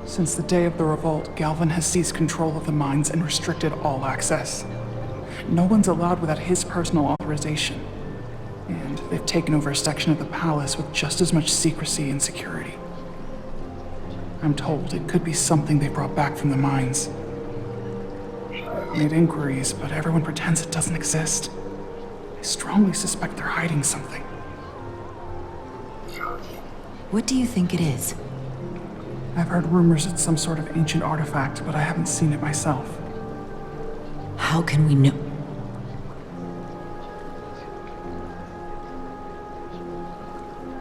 Since the day of the revolt, Galvin has seized control of the mines and restricted all access. No one's allowed without his personal authorization. And they've taken over a section of the palace with just as much secrecy and security. I'm told it could be something they brought back from the mines. I've made inquiries, but everyone pretends it doesn't exist. I strongly suspect they're hiding something. What do you think it is? I've heard rumors it's some sort of ancient artifact, but I haven't seen it myself. How can we know?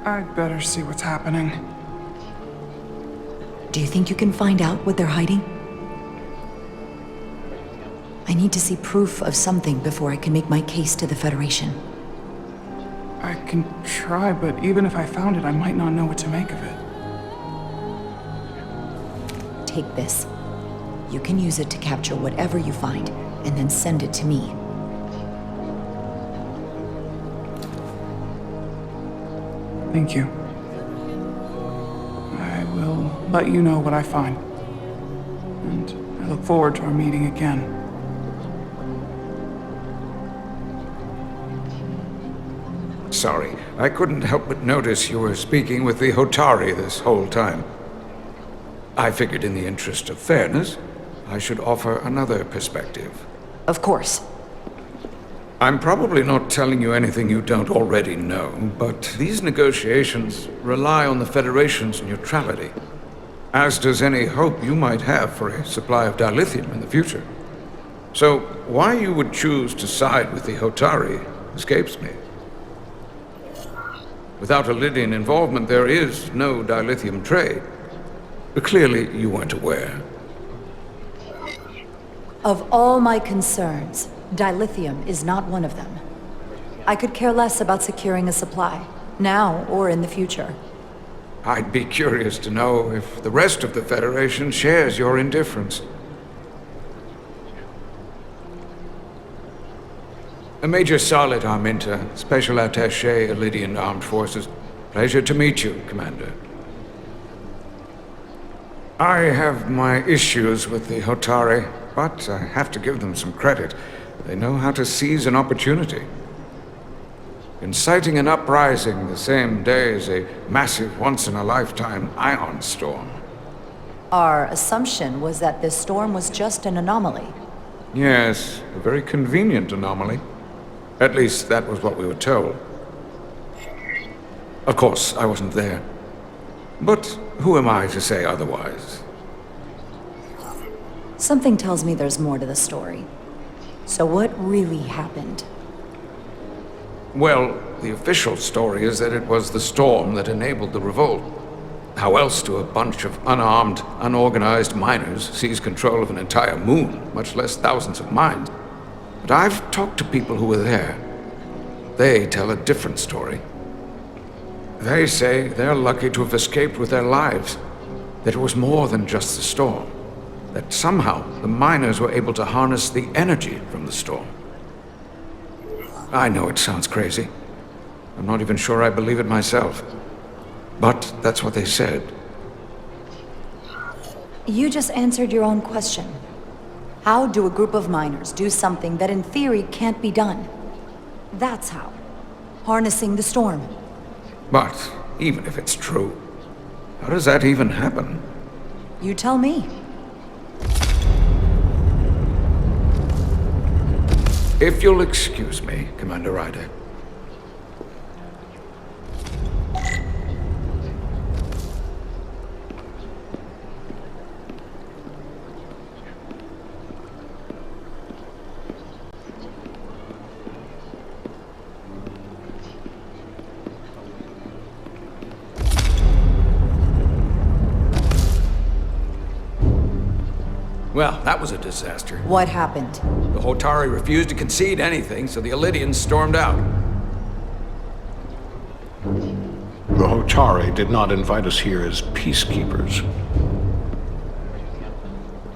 I'd better see what's happening. Do you think you can find out what they're hiding? I need to see proof of something before I can make my case to the Federation. I can try, but even if I found it, I might not know what to make of it. Take this. You can use it to capture whatever you find, and then send it to me. Thank you. I will let you know what I find. And I look forward to our meeting again. Sorry, I couldn't help but notice you were speaking with the Hotari this whole time. I figured in the interest of fairness, I should offer another perspective. Of course. I'm probably not telling you anything you don't already know, but these negotiations rely on the Federation's neutrality, as does any hope you might have for a supply of dilithium in the future. So, why you would choose to side with the Hotari escapes me. Without Elydian involvement, there is no dilithium trade. But clearly, you weren't aware. Of all my concerns, dilithium is not one of them. I could care less about securing a supply, now or in the future. I'd be curious to know if the rest of the Federation shares your indifference. Major Salit Arminta, Special Attaché, Elydian Armed Forces. Pleasure to meet you, Commander. I have my issues with the Hotari, but I have to give them some credit. They know how to seize an opportunity. Inciting an uprising the same day as a massive, once-in-a-lifetime ion storm. Our assumption was that this storm was just an anomaly. Yes, a very convenient anomaly. At least that was what we were told. Of course, I wasn't there. But who am I to say otherwise? Something tells me there's more to the story. So what really happened? Well, the official story is that it was the storm that enabled the revolt. How else do a bunch of unarmed, unorganized miners seize control of an entire moon, much less thousands of mines? But I've talked to people who were there. They tell a different story. They say they're lucky to have escaped with their lives, that it was more than just the storm, that somehow the miners were able to harness the energy from the storm. I know it sounds crazy. I'm not even sure I believe it myself. But that's what they said. You just answered your own question. How do a group of miners do something that in theory can't be done? That's how. Harnessing the storm. But even if it's true, how does that even happen? You tell me. If you'll excuse me, Commander Ryder. Well, that was a disaster. What happened? The Hotari refused to concede anything, so the Elydians stormed out. The Hotari did not invite us here as peacekeepers.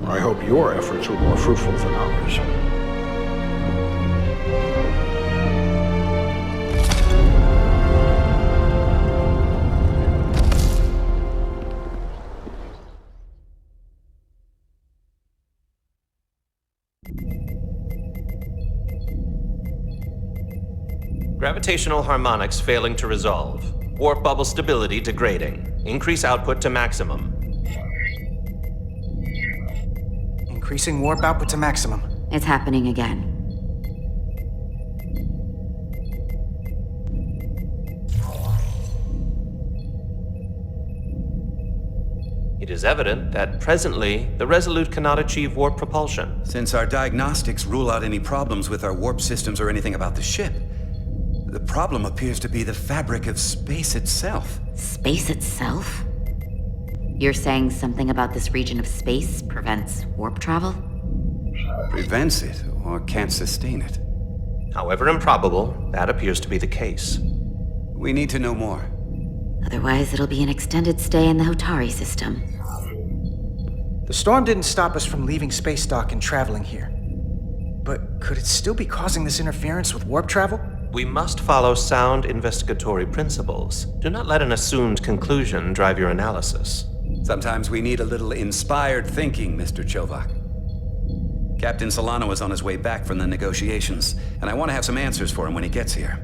I hope your efforts were more fruitful than ours. Gravitational harmonics failing to resolve. Warp bubble stability degrading. Increase output to maximum. Increasing warp output to maximum. It's happening again. It is evident that presently, the Resolute cannot achieve warp propulsion. Since our diagnostics rule out any problems with our warp systems or anything about the ship, the problem appears to be the fabric of space itself. Space itself? You're saying something about this region of space prevents warp travel? Prevents it, or can't sustain it. However improbable, that appears to be the case. We need to know more. Otherwise, it'll be an extended stay in the Hotari system. The storm didn't stop us from leaving space dock and traveling here. But could it still be causing this interference with warp travel? We must follow sound investigatory principles. Do not let an assumed conclusion drive your analysis. Sometimes we need a little inspired thinking, Mr. Chovak. Captain Solano is on his way back from the negotiations, and I want to have some answers for him when he gets here.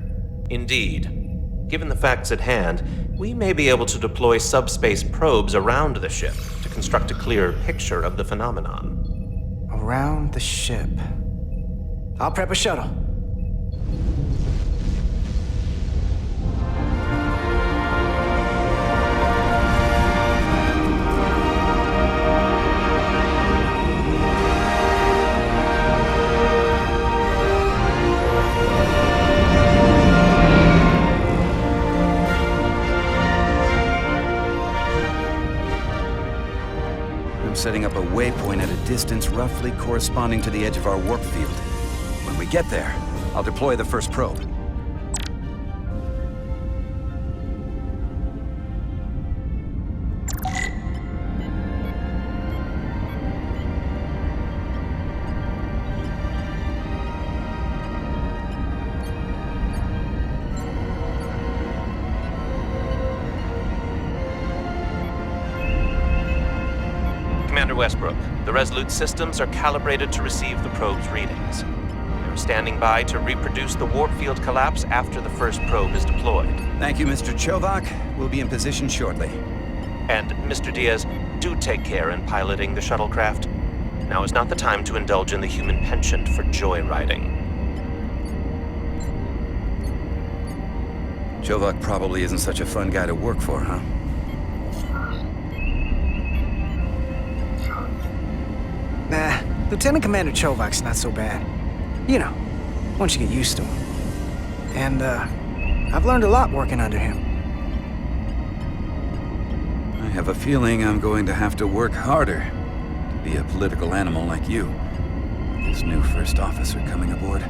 Indeed. Given the facts at hand, we may be able to deploy subspace probes around the ship to construct a clearer picture of the phenomenon. Around the ship. I'll prep a shuttle. Setting up a waypoint at a distance roughly corresponding to the edge of our warp field. When we get there, I'll deploy the first probe. Commander Westbrook, the Resolute systems are calibrated to receive the probe's readings. They're standing by to reproduce the warp field collapse after the first probe is deployed. Thank you, Mr. Chovak. We'll be in position shortly. And, Mr. Diaz, do take care in piloting the shuttlecraft. Now is not the time to indulge in the human penchant for joyriding. Chovak probably isn't such a fun guy to work for, huh? Nah, Lieutenant Commander Chovak's not so bad. You know, once you get used to him. And, I've learned a lot working under him. I have a feeling I'm going to have to work harder to be a political animal like you. This new first officer coming aboard.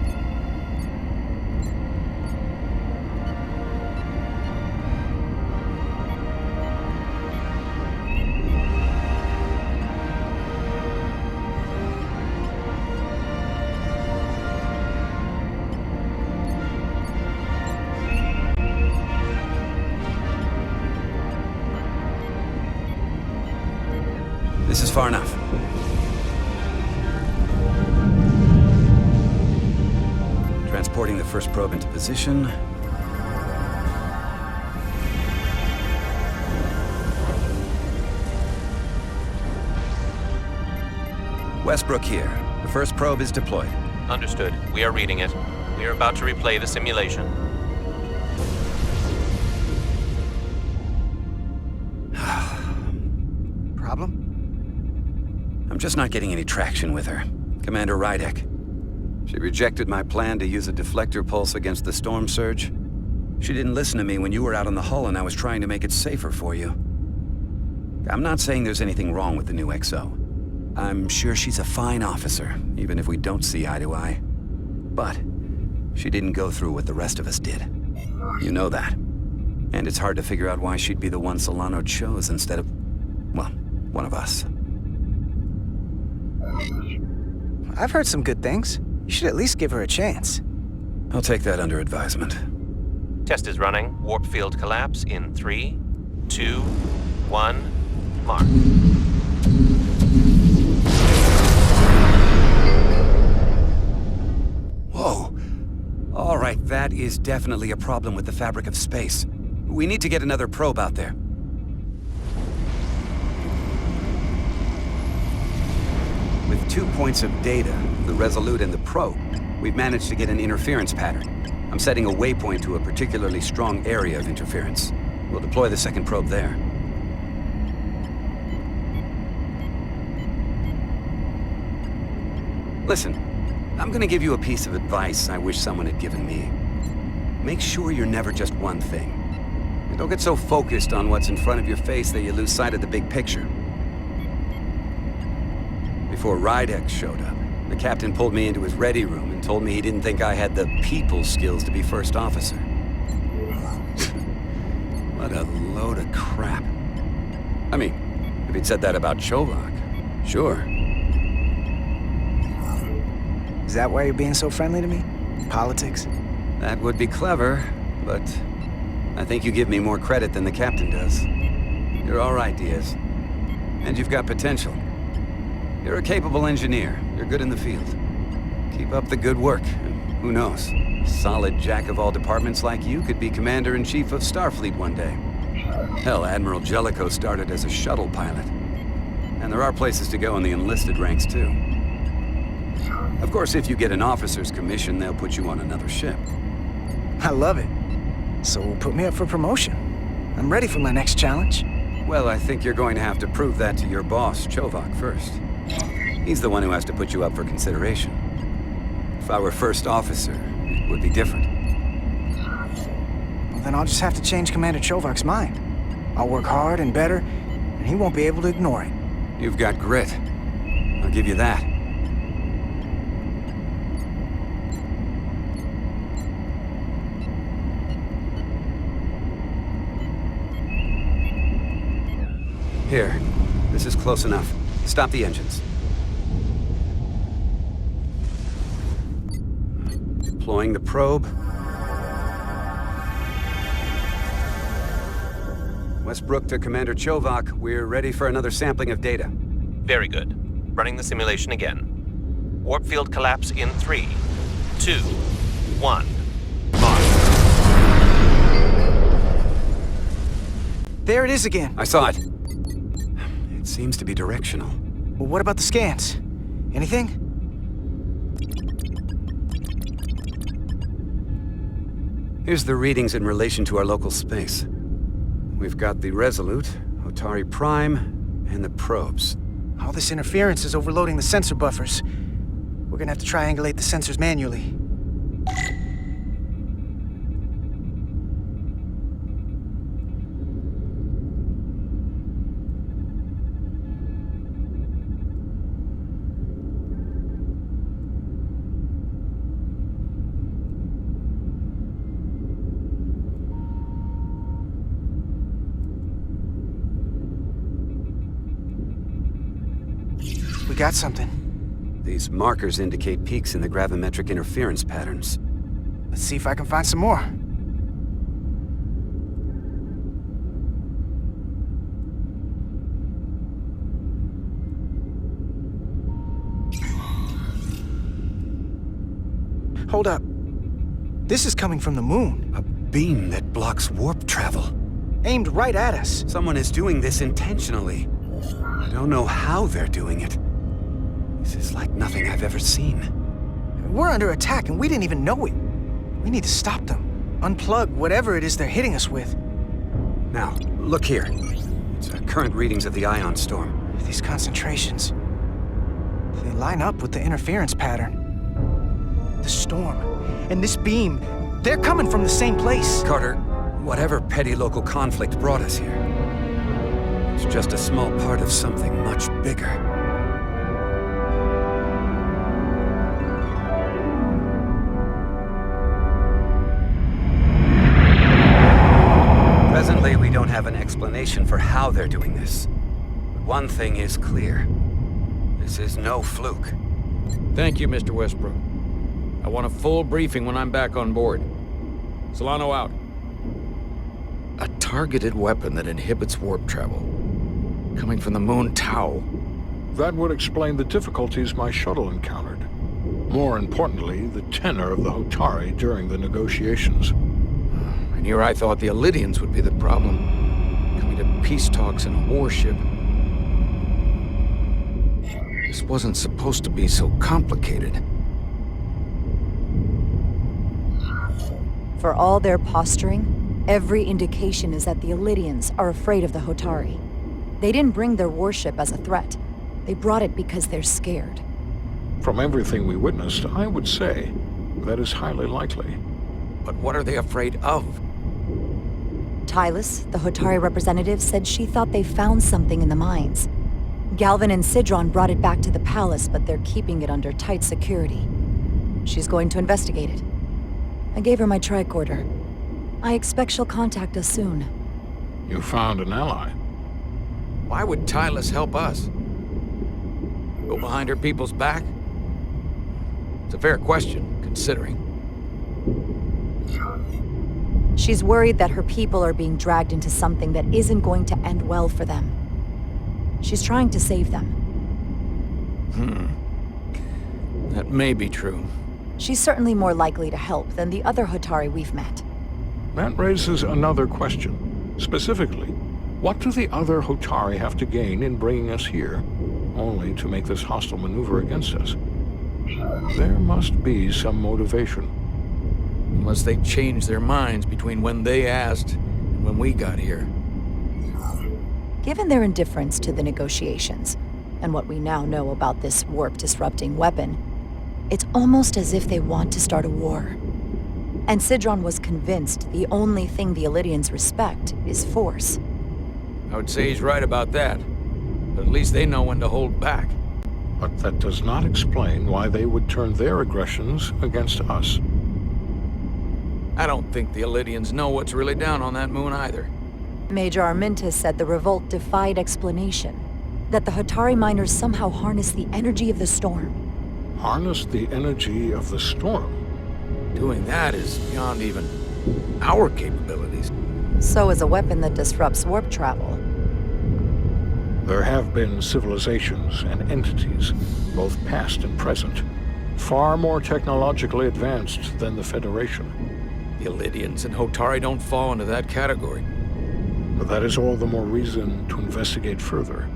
This is far enough. Transporting the first probe into position. Westbrook here. The first probe is deployed. Understood. We are reading it. We are about to replay the simulation. Problem? I'm just not getting any traction with her. Commander Rydek. She rejected my plan to use a deflector pulse against the storm surge. She didn't listen to me when you were out on the hull and I was trying to make it safer for you. I'm not saying there's anything wrong with the new XO. I'm sure she's a fine officer, even if we don't see eye to eye. But she didn't go through what the rest of us did. You know that. And it's hard to figure out why she'd be the one Solano chose instead of, well, one of us. I've heard some good things. You should at least give her a chance. I'll take that under advisement. Test is running. Warp field collapse in 3, 2, 1, mark. Whoa. All right, that is definitely a problem with the fabric of space. We need to get another probe out there. With 2 points of data, the Resolute and the probe, we've managed to get an interference pattern. I'm setting a waypoint to a particularly strong area of interference. We'll deploy the second probe there. Listen, I'm gonna give you a piece of advice I wish someone had given me. Make sure you're never just one thing. And don't get so focused on what's in front of your face that you lose sight of the big picture. Before Rydek showed up, the captain pulled me into his ready room and told me he didn't think I had the people skills to be first officer. What a load of crap. I mean, if he'd said that about Chovak, sure. Is that why you're being so friendly to me? Politics? That would be clever, but I think you give me more credit than the captain does. You're all right, Diaz. And you've got potential. You're a capable engineer. You're good in the field. Keep up the good work, and who knows? Solid jack of all departments like you could be Commander-in-Chief of Starfleet one day. Hell, Admiral Jellicoe started as a shuttle pilot. And there are places to go in the enlisted ranks, too. Of course, if you get an officer's commission, they'll put you on another ship. I love it. So put me up for promotion. I'm ready for my next challenge. Well, I think you're going to have to prove that to your boss, Chovak, first. He's the one who has to put you up for consideration. If I were first officer, it would be different. Well, then I'll just have to change Commander Chovak's mind. I'll work hard and better, and he won't be able to ignore it. You've got grit. I'll give you that. Here. This is close enough. Stop the engines. Deploying the probe. Westbrook to Commander Chovak. We're ready for another sampling of data. Very good. Running the simulation again. Warp field collapse in 3, 2, 1, mark. There it is again. I saw it. It seems to be directional. Well, what about the scans? Anything? Here's the readings in relation to our local space. We've got the Resolute, Otari Prime, and the probes. All this interference is overloading the sensor buffers. We're gonna have to triangulate the sensors manually. We got something. These markers indicate peaks in the gravimetric interference patterns. Let's see if I can find some more. Hold up. This is coming from the moon. A beam that blocks warp travel. Aimed right at us. Someone is doing this intentionally. I don't know how they're doing it. This is like nothing I've ever seen. We're under attack and we didn't even know it. We need to stop them. Unplug whatever it is they're hitting us with. Now, look here. It's current readings of the ion storm. These concentrations, they line up with the interference pattern. The storm and this beam, they're coming from the same place. Carter, whatever petty local conflict brought us here, it's just a small part of something much bigger. Presently, we don't have an explanation for how they're doing this. But one thing is clear. This is no fluke. Thank you, Mr. Westbrook. I want a full briefing when I'm back on board. Solano out. A targeted weapon that inhibits warp travel. Coming from the moon Tau. That would explain the difficulties my shuttle encountered. More importantly, the tenor of the Hotari during the negotiations. And here I thought the Elydians would be the problem. Coming to peace talks in a warship. This wasn't supposed to be so complicated. For all their posturing, every indication is that the Elydians are afraid of the Hotari. They didn't bring their warship as a threat. They brought it because they're scared. From everything we witnessed, I would say that is highly likely. But what are they afraid of? Tylus, the Hotari representative, said she thought they found something in the mines. Galvin and Sidron brought it back to the palace, but they're keeping it under tight security. She's going to investigate it. I gave her my tricorder. I expect she'll contact us soon. You found an ally. Why would Tylus help us? Go behind her people's back? It's a fair question, considering. She's worried that her people are being dragged into something that isn't going to end well for them. She's trying to save them. That may be true. She's certainly more likely to help than the other Hotari we've met. That raises another question. Specifically, what do the other Hotari have to gain in bringing us here, only to make this hostile maneuver against us? There must be some motivation. Unless they changed their minds between when they asked and when we got here. Given their indifference to the negotiations, and what we now know about this warp-disrupting weapon, it's almost as if they want to start a war. And Sidron was convinced the only thing the Elydians respect is force. I would say he's right about that. But at least they know when to hold back. But that does not explain why they would turn their aggressions against us. I don't think the Elydians know what's really down on that moon either. Major Armintas said the revolt defied explanation. That the Hotari miners somehow harness the energy of the storm. Harness the energy of the storm? Doing that is beyond even our capabilities. So is a weapon that disrupts warp travel. There have been civilizations and entities, both past and present, far more technologically advanced than the Federation. The Elydians and Hotari don't fall into that category. But that is all the more reason to investigate further.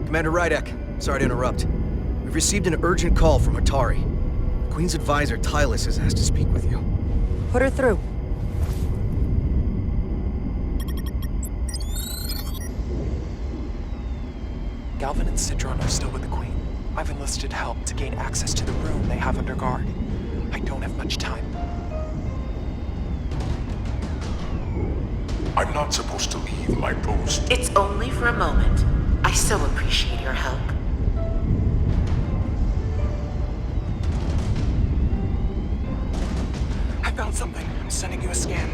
Commander Rydek, sorry to interrupt. We've received an urgent call from Hotari. The Queen's advisor, Tylus, has asked to speak with you. Put her through. Galvin and Citron are still with the Queen. I've enlisted help to gain access to the room they have under guard. I don't have much time. I'm not supposed to leave my post. It's only for a moment. I so appreciate your help. I found something. I'm sending you a scan.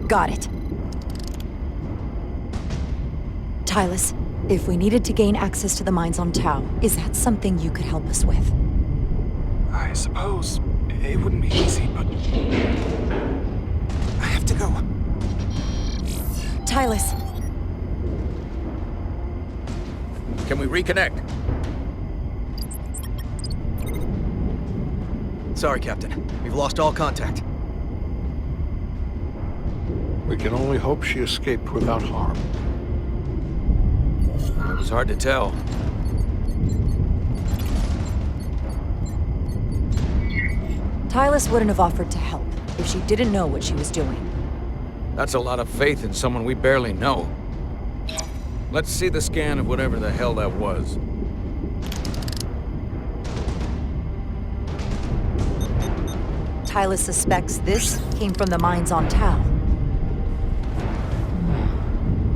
Got it. Tylus, if we needed to gain access to the mines on Tau, is that something you could help us with? I suppose it wouldn't be easy, but I have to go. Tylus. Can we reconnect? Sorry, Captain. We've lost all contact. We can only hope she escaped without harm. It was hard to tell. Tylus wouldn't have offered to help if she didn't know what she was doing. That's a lot of faith in someone we barely know. Let's see the scan of whatever the hell that was. Tylus suspects this came from the mines on Tau.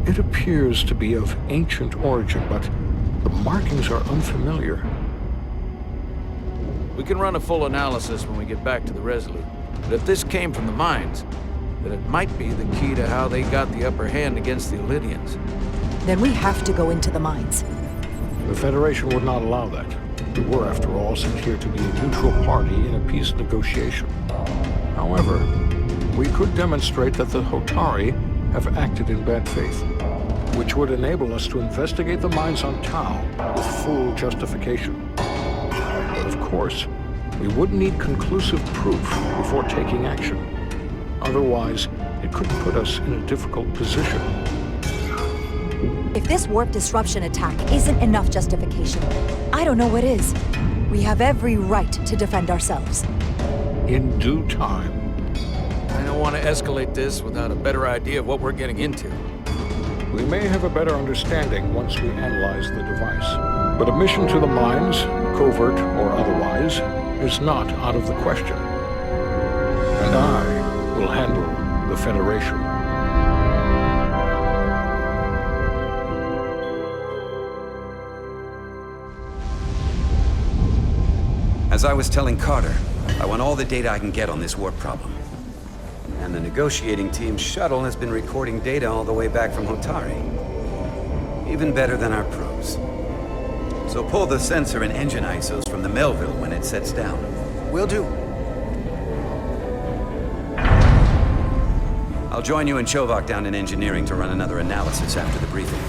It appears to be of ancient origin, but the markings are unfamiliar. We can run a full analysis when we get back to the Resolute. But if this came from the mines, then it might be the key to how they got the upper hand against the Illydians. Then we have to go into the mines. The Federation would not allow that. We were, after all, sent here to be a neutral party in a peace negotiation. However, we could demonstrate that the Hotari have acted in bad faith, which would enable us to investigate the mines on Tau with full justification. But of course, we would need conclusive proof before taking action. Otherwise, it could put us in a difficult position. If this warp disruption attack isn't enough justification, I don't know what is. We have every right to defend ourselves. In due time. I don't want to escalate this without a better idea of what we're getting into. We may have a better understanding once we analyze the device. But a mission to the mines, covert or otherwise, is not out of the question. And I will handle the Federation. As I was telling Carter, I want all the data I can get on this warp problem. And the negotiating team's shuttle has been recording data all the way back from Hotari. Even better than our probes. So pull the sensor and engine ISOs from the Melville when it sets down. Will do. I'll join you and Chovak down in engineering to run another analysis after the briefing.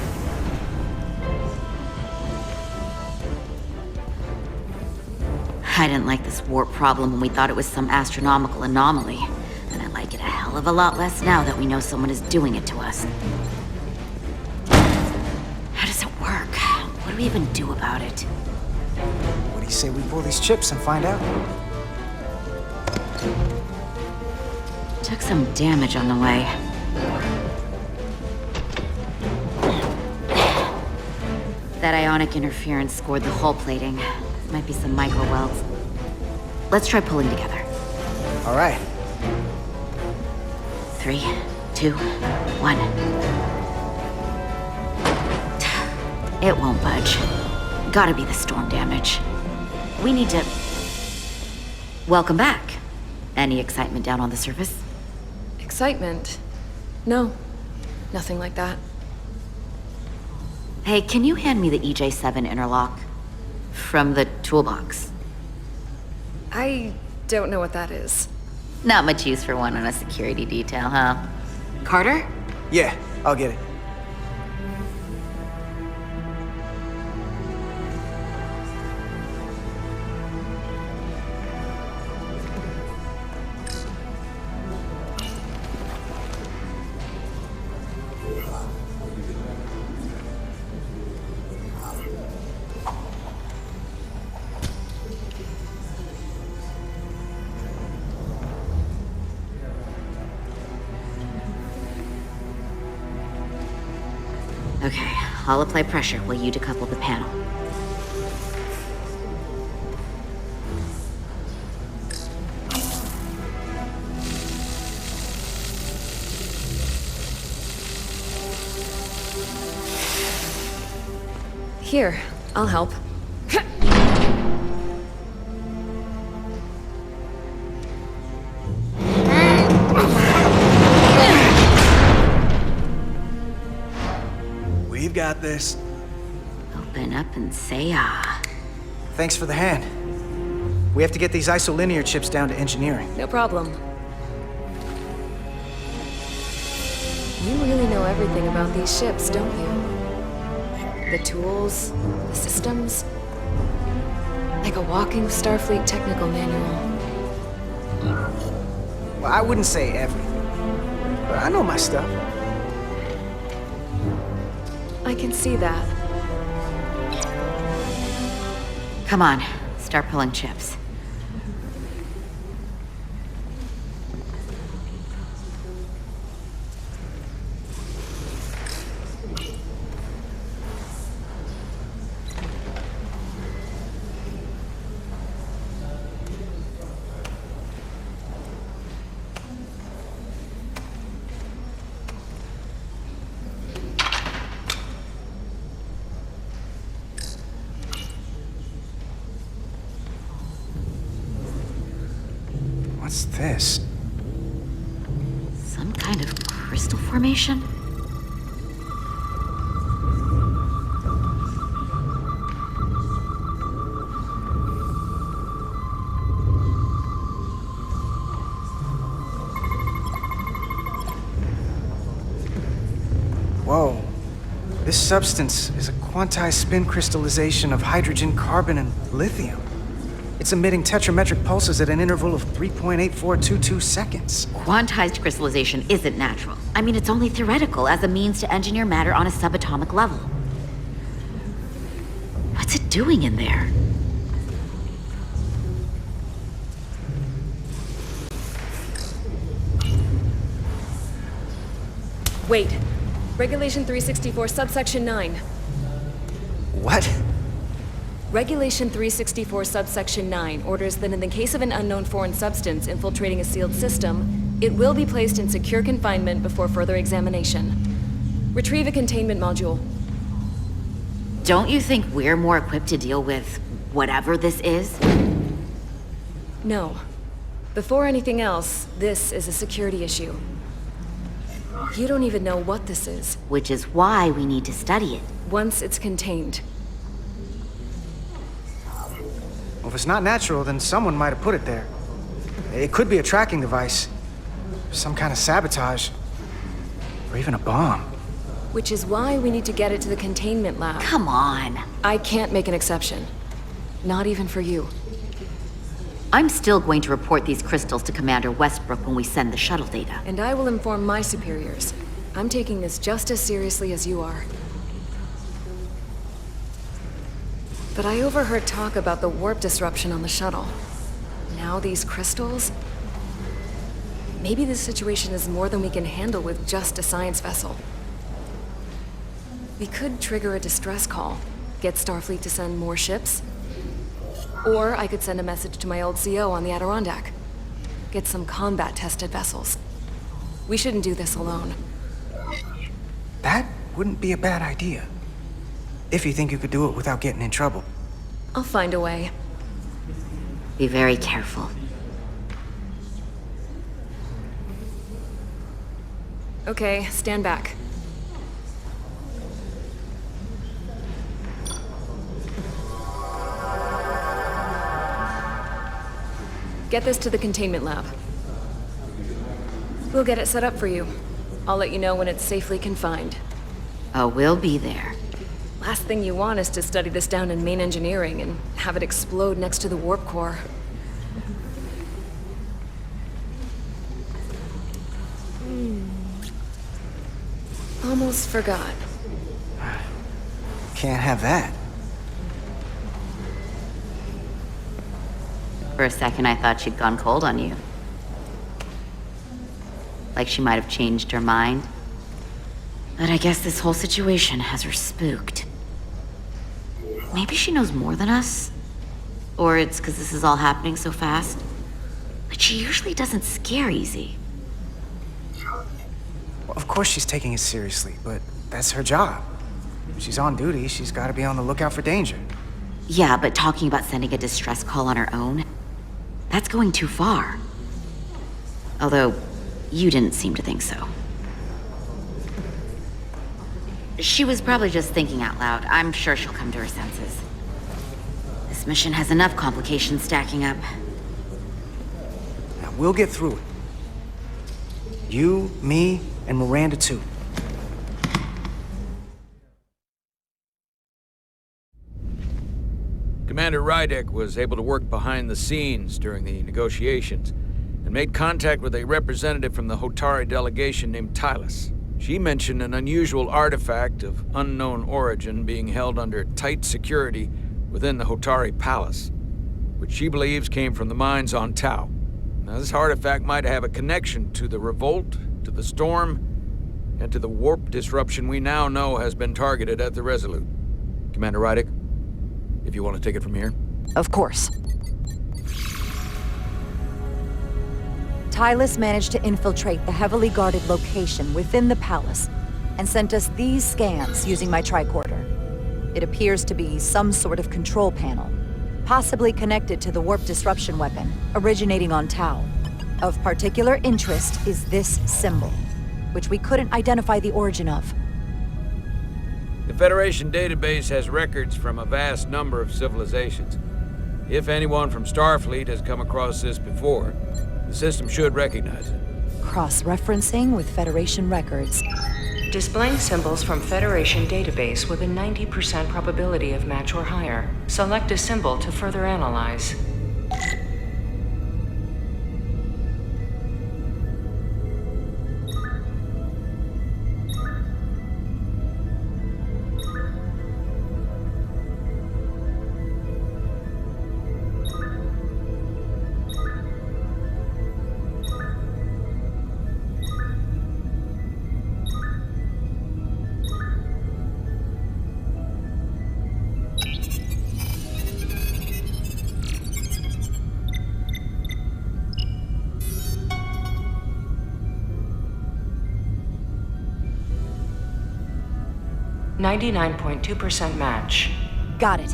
I didn't like this warp problem when we thought it was some astronomical anomaly. And I like it a hell of a lot less now that we know someone is doing it to us. How does it work? What do we even do about it? What do you say we pull these chips and find out? Took some damage on the way. That ionic interference scored the hull plating. Might be some micro welds. Let's try pulling together. All right. 3, 2, 1. It won't budge. Gotta be the storm damage. We need to... Welcome back. Any excitement down on the surface? Excitement? No. Nothing like that. Hey, can you hand me the EJ7 interlock? From the toolbox. I don't know what that is. Not much use for one on a security detail, huh? Carter? Yeah, I'll get it. I'll apply pressure while you decouple the panel. Here, I'll help. We've got this. Open up and say ah. Thanks for the hand. We have to get these isolinear chips down to engineering. No problem. You really know everything about these ships, don't you? The tools, the systems. Like a walking Starfleet technical manual. Well, I wouldn't say everything, but I know my stuff. I can see that. Come on, start pulling chips. What's this? Some kind of crystal formation? Whoa. This substance is a quantized spin crystallization of hydrogen, carbon, and lithium. It's emitting tetrametric pulses at an interval of 3.8422 seconds. Quantized crystallization isn't natural. I mean, it's only theoretical as a means to engineer matter on a subatomic level. What's it doing in there? Wait. Regulation 364, subsection 9. What? Regulation 364, subsection 9 orders that in the case of an unknown foreign substance infiltrating a sealed system, it will be placed in secure confinement before further examination. Retrieve a containment module. Don't you think we're more equipped to deal with whatever this is? No. Before anything else, this is a security issue. You don't even know what this is. Which is why we need to study it. Once it's contained. Well, if it's not natural, then someone might have put it there. It could be a tracking device, some kind of sabotage, or even a bomb. Which is why we need to get it to the containment lab. Come on. I can't make an exception. Not even for you. I'm still going to report these crystals to Commander Westbrook when we send the shuttle data. And I will inform my superiors. I'm taking this just as seriously as you are. But I overheard talk about the warp disruption on the shuttle. Now these crystals? Maybe this situation is more than we can handle with just a science vessel. We could trigger a distress call, get Starfleet to send more ships. Or I could send a message to my old CO on the Adirondack. Get some combat-tested vessels. We shouldn't do this alone. That wouldn't be a bad idea. If you think you could do it without getting in trouble. I'll find a way. Be very careful. Okay, stand back. Get this to the containment lab. We'll get it set up for you. I'll let you know when it's safely confined. Oh, we'll be there. Last thing you want is to study this down in main engineering and have it explode next to the warp core. Almost forgot. Can't have that. For a second, I thought she'd gone cold on you. Like she might have changed her mind. But I guess this whole situation has her spooked. Maybe she knows more than us? Or it's because this is all happening so fast? But she usually doesn't scare easy. Well, of course she's taking it seriously, but that's her job. If she's on duty, she's got to be on the lookout for danger. Yeah, but talking about sending a distress call on her own? That's going too far. Although, you didn't seem to think so. She was probably just thinking out loud. I'm sure she'll come to her senses. This mission has enough complications stacking up. Now, we'll get through it. You, me, and Miranda too. Commander Rydek was able to work behind the scenes during the negotiations and made contact with a representative from the Hotari delegation named Tylus. She mentioned an unusual artifact of unknown origin being held under tight security within the Hotari Palace, which she believes came from the mines on Tau. Now, this artifact might have a connection to the revolt, to the storm, and to the warp disruption we now know has been targeted at the Resolute. Commander Rydek, if you want to take it from here. Of course. Tylus managed to infiltrate the heavily guarded location within the palace and sent us these scans using my tricorder. It appears to be some sort of control panel, possibly connected to the warp disruption weapon originating on Tau. Of particular interest is this symbol, which we couldn't identify the origin of. The Federation database has records from a vast number of civilizations. If anyone from Starfleet has come across this before, the system should recognize it. Cross-referencing with Federation records. Displaying symbols from Federation database with a 90% probability of match or higher. Select a symbol to further analyze. .2% match. Got it.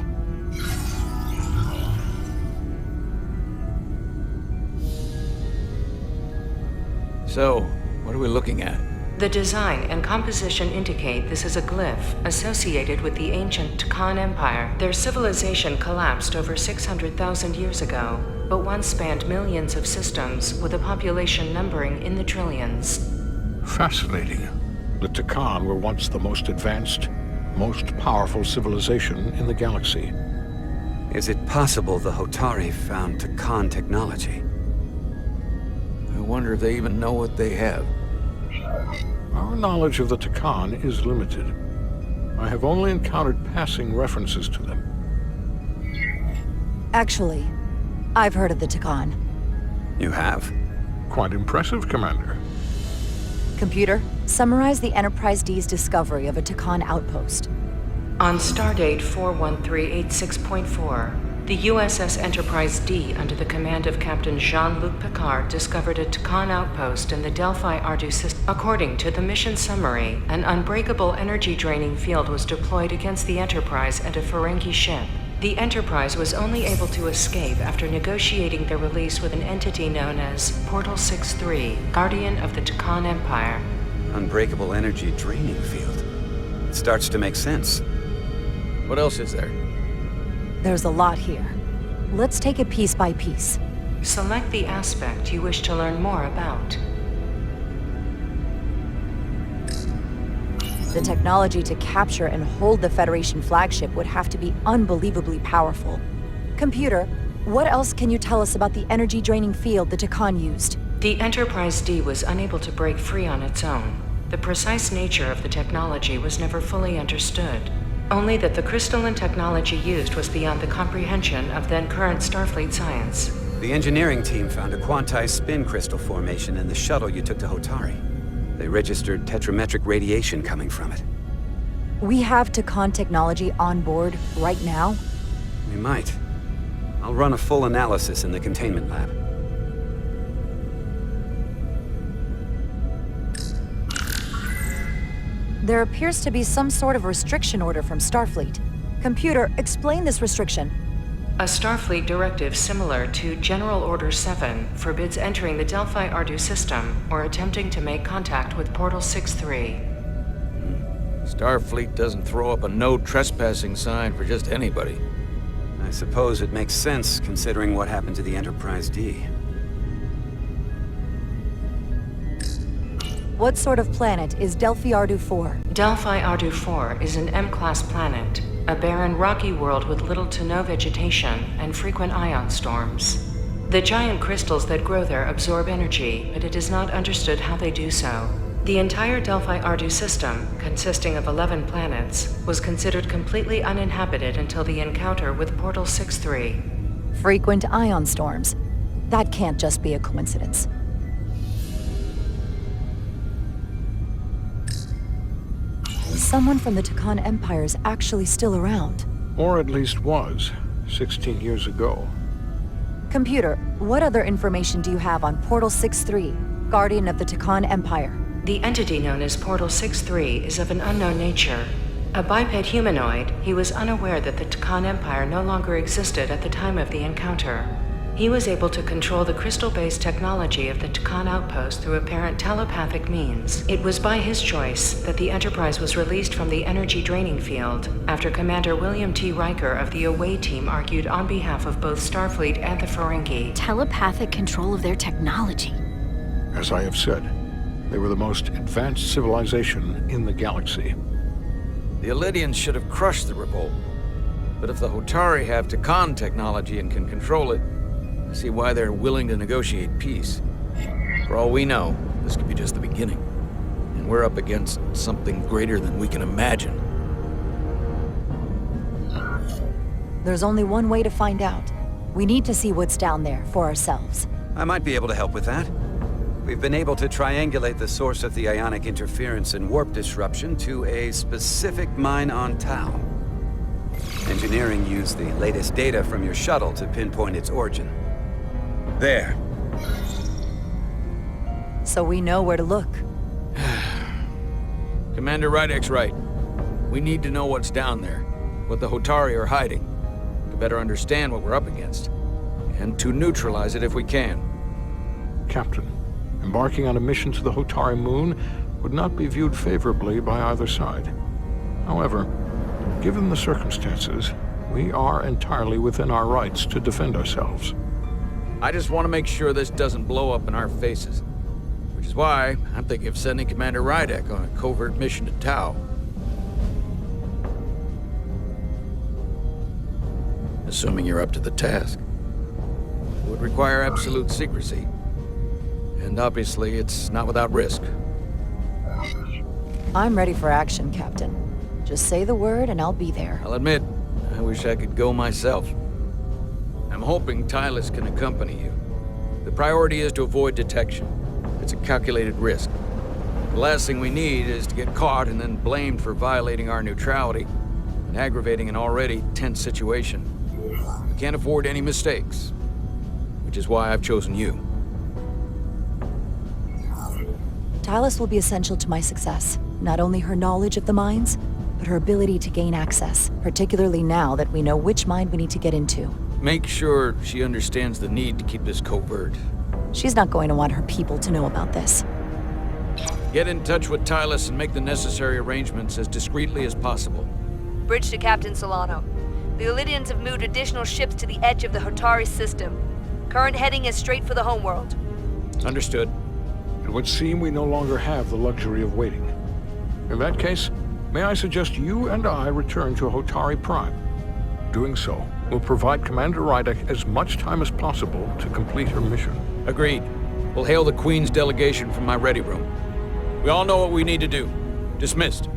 So, what are we looking at? The design and composition indicate this is a glyph associated with the ancient Tkon Empire. Their civilization collapsed over 600,000 years ago, but once spanned millions of systems with a population numbering in the trillions. Fascinating. The Tkon were once the most advanced, most powerful civilization in the galaxy. Is it possible the Hotari found Tkon technology? I wonder if they even know what they have. Our knowledge of the Tkon is limited. I have only encountered passing references to them. Actually, I've heard of the Tkon. You have? Quite impressive, Commander. Computer, summarize the Enterprise D's discovery of a Tkon outpost. On stardate 41386.4, the USS Enterprise D, under the command of Captain Jean-Luc Picard, discovered a Tkon outpost in the Delphi Ardu system. According to the mission summary, an unbreakable energy-draining field was deployed against the Enterprise and a Ferengi ship. The Enterprise was only able to escape after negotiating their release with an entity known as Portal 63, Guardian of the Tkon Empire. Unbreakable energy draining field. It starts to make sense. What else is there? There's a lot here. Let's take it piece by piece. Select the aspect you wish to learn more about. The technology to capture and hold the Federation flagship would have to be unbelievably powerful. Computer, what else can you tell us about the energy-draining field the Tkon used? The Enterprise D was unable to break free on its own. The precise nature of the technology was never fully understood. Only that the crystalline technology used was beyond the comprehension of then-current Starfleet science. The engineering team found a quantized spin crystal formation in the shuttle you took to Hotari. They registered tetrametric radiation coming from it. We have Takan technology on board right now? We might. I'll run a full analysis in the containment lab. There appears to be some sort of restriction order from Starfleet. Computer, explain this restriction. A Starfleet directive similar to General Order 7 forbids entering the Delphi Ardu system or attempting to make contact with Portal 6-3. Starfleet doesn't throw up a no trespassing sign for just anybody. I suppose it makes sense considering what happened to the Enterprise D. What sort of planet is Delphi Ardu 4? Delphi Ardu 4 is an M-class planet, a barren rocky world with little to no vegetation and frequent ion storms. The giant crystals that grow there absorb energy, but it is not understood how they do so. The entire Delphi Ardu system, consisting of 11 planets, was considered completely uninhabited until the encounter with Portal 6-3. Frequent ion storms. That can't just be a coincidence. Someone from the Takan Empire is actually still around. Or at least was, 16 years ago. Computer, what other information do you have on Portal 6-3, Guardian of the Takan Empire? The entity known as Portal 6-3 is of an unknown nature. A biped humanoid, he was unaware that the Takan Empire no longer existed at the time of the encounter. He was able to control the crystal-based technology of the Takan outpost through apparent telepathic means. It was by his choice that the Enterprise was released from the energy draining field after Commander William T. Riker of the Away Team argued on behalf of both Starfleet and the Ferengi. Telepathic control of their technology. As I have said, they were the most advanced civilization in the galaxy. The Elydians should have crushed the revolt. But if the Hotari have Takan technology and can control it, I see why they're willing to negotiate peace. For all we know, this could be just the beginning. And we're up against something greater than we can imagine. There's only one way to find out. We need to see what's down there for ourselves. I might be able to help with that. We've been able to triangulate the source of the ionic interference and warp disruption to a specific mine on Tau. Engineering used the latest data from your shuttle to pinpoint its origin. There. So we know where to look. Commander Rydek's right. We need to know what's down there, what the Hotari are hiding, to better understand what we're up against, and to neutralize it if we can. Captain, embarking on a mission to the Hotari moon would not be viewed favorably by either side. However, given the circumstances, we are entirely within our rights to defend ourselves. I just want to make sure this doesn't blow up in our faces. Which is why I'm thinking of sending Commander Rydek on a covert mission to Tau. Assuming you're up to the task. It would require absolute secrecy. And obviously, it's not without risk. I'm ready for action, Captain. Just say the word and I'll be there. I'll admit, I wish I could go myself. I'm hoping Tylus can accompany you. The priority is to avoid detection. It's a calculated risk. The last thing we need is to get caught and then blamed for violating our neutrality and aggravating an already tense situation. We can't afford any mistakes, which is why I've chosen you. Tylus will be essential to my success. Not only her knowledge of the mines, but her ability to gain access, particularly now that we know which mine we need to get into. Make sure she understands the need to keep this covert. She's not going to want her people to know about this. Get in touch with Tylus and make the necessary arrangements as discreetly as possible. Bridge to Captain Solano. The Elydians have moved additional ships to the edge of the Hotari system. Current heading is straight for the homeworld. Understood. It would seem we no longer have the luxury of waiting. In that case, may I suggest you and I return to Hotari Prime? Doing so will provide Commander Rydek as much time as possible to complete her mission. Agreed. We'll hail the Queen's delegation from my ready room. We all know what we need to do. Dismissed.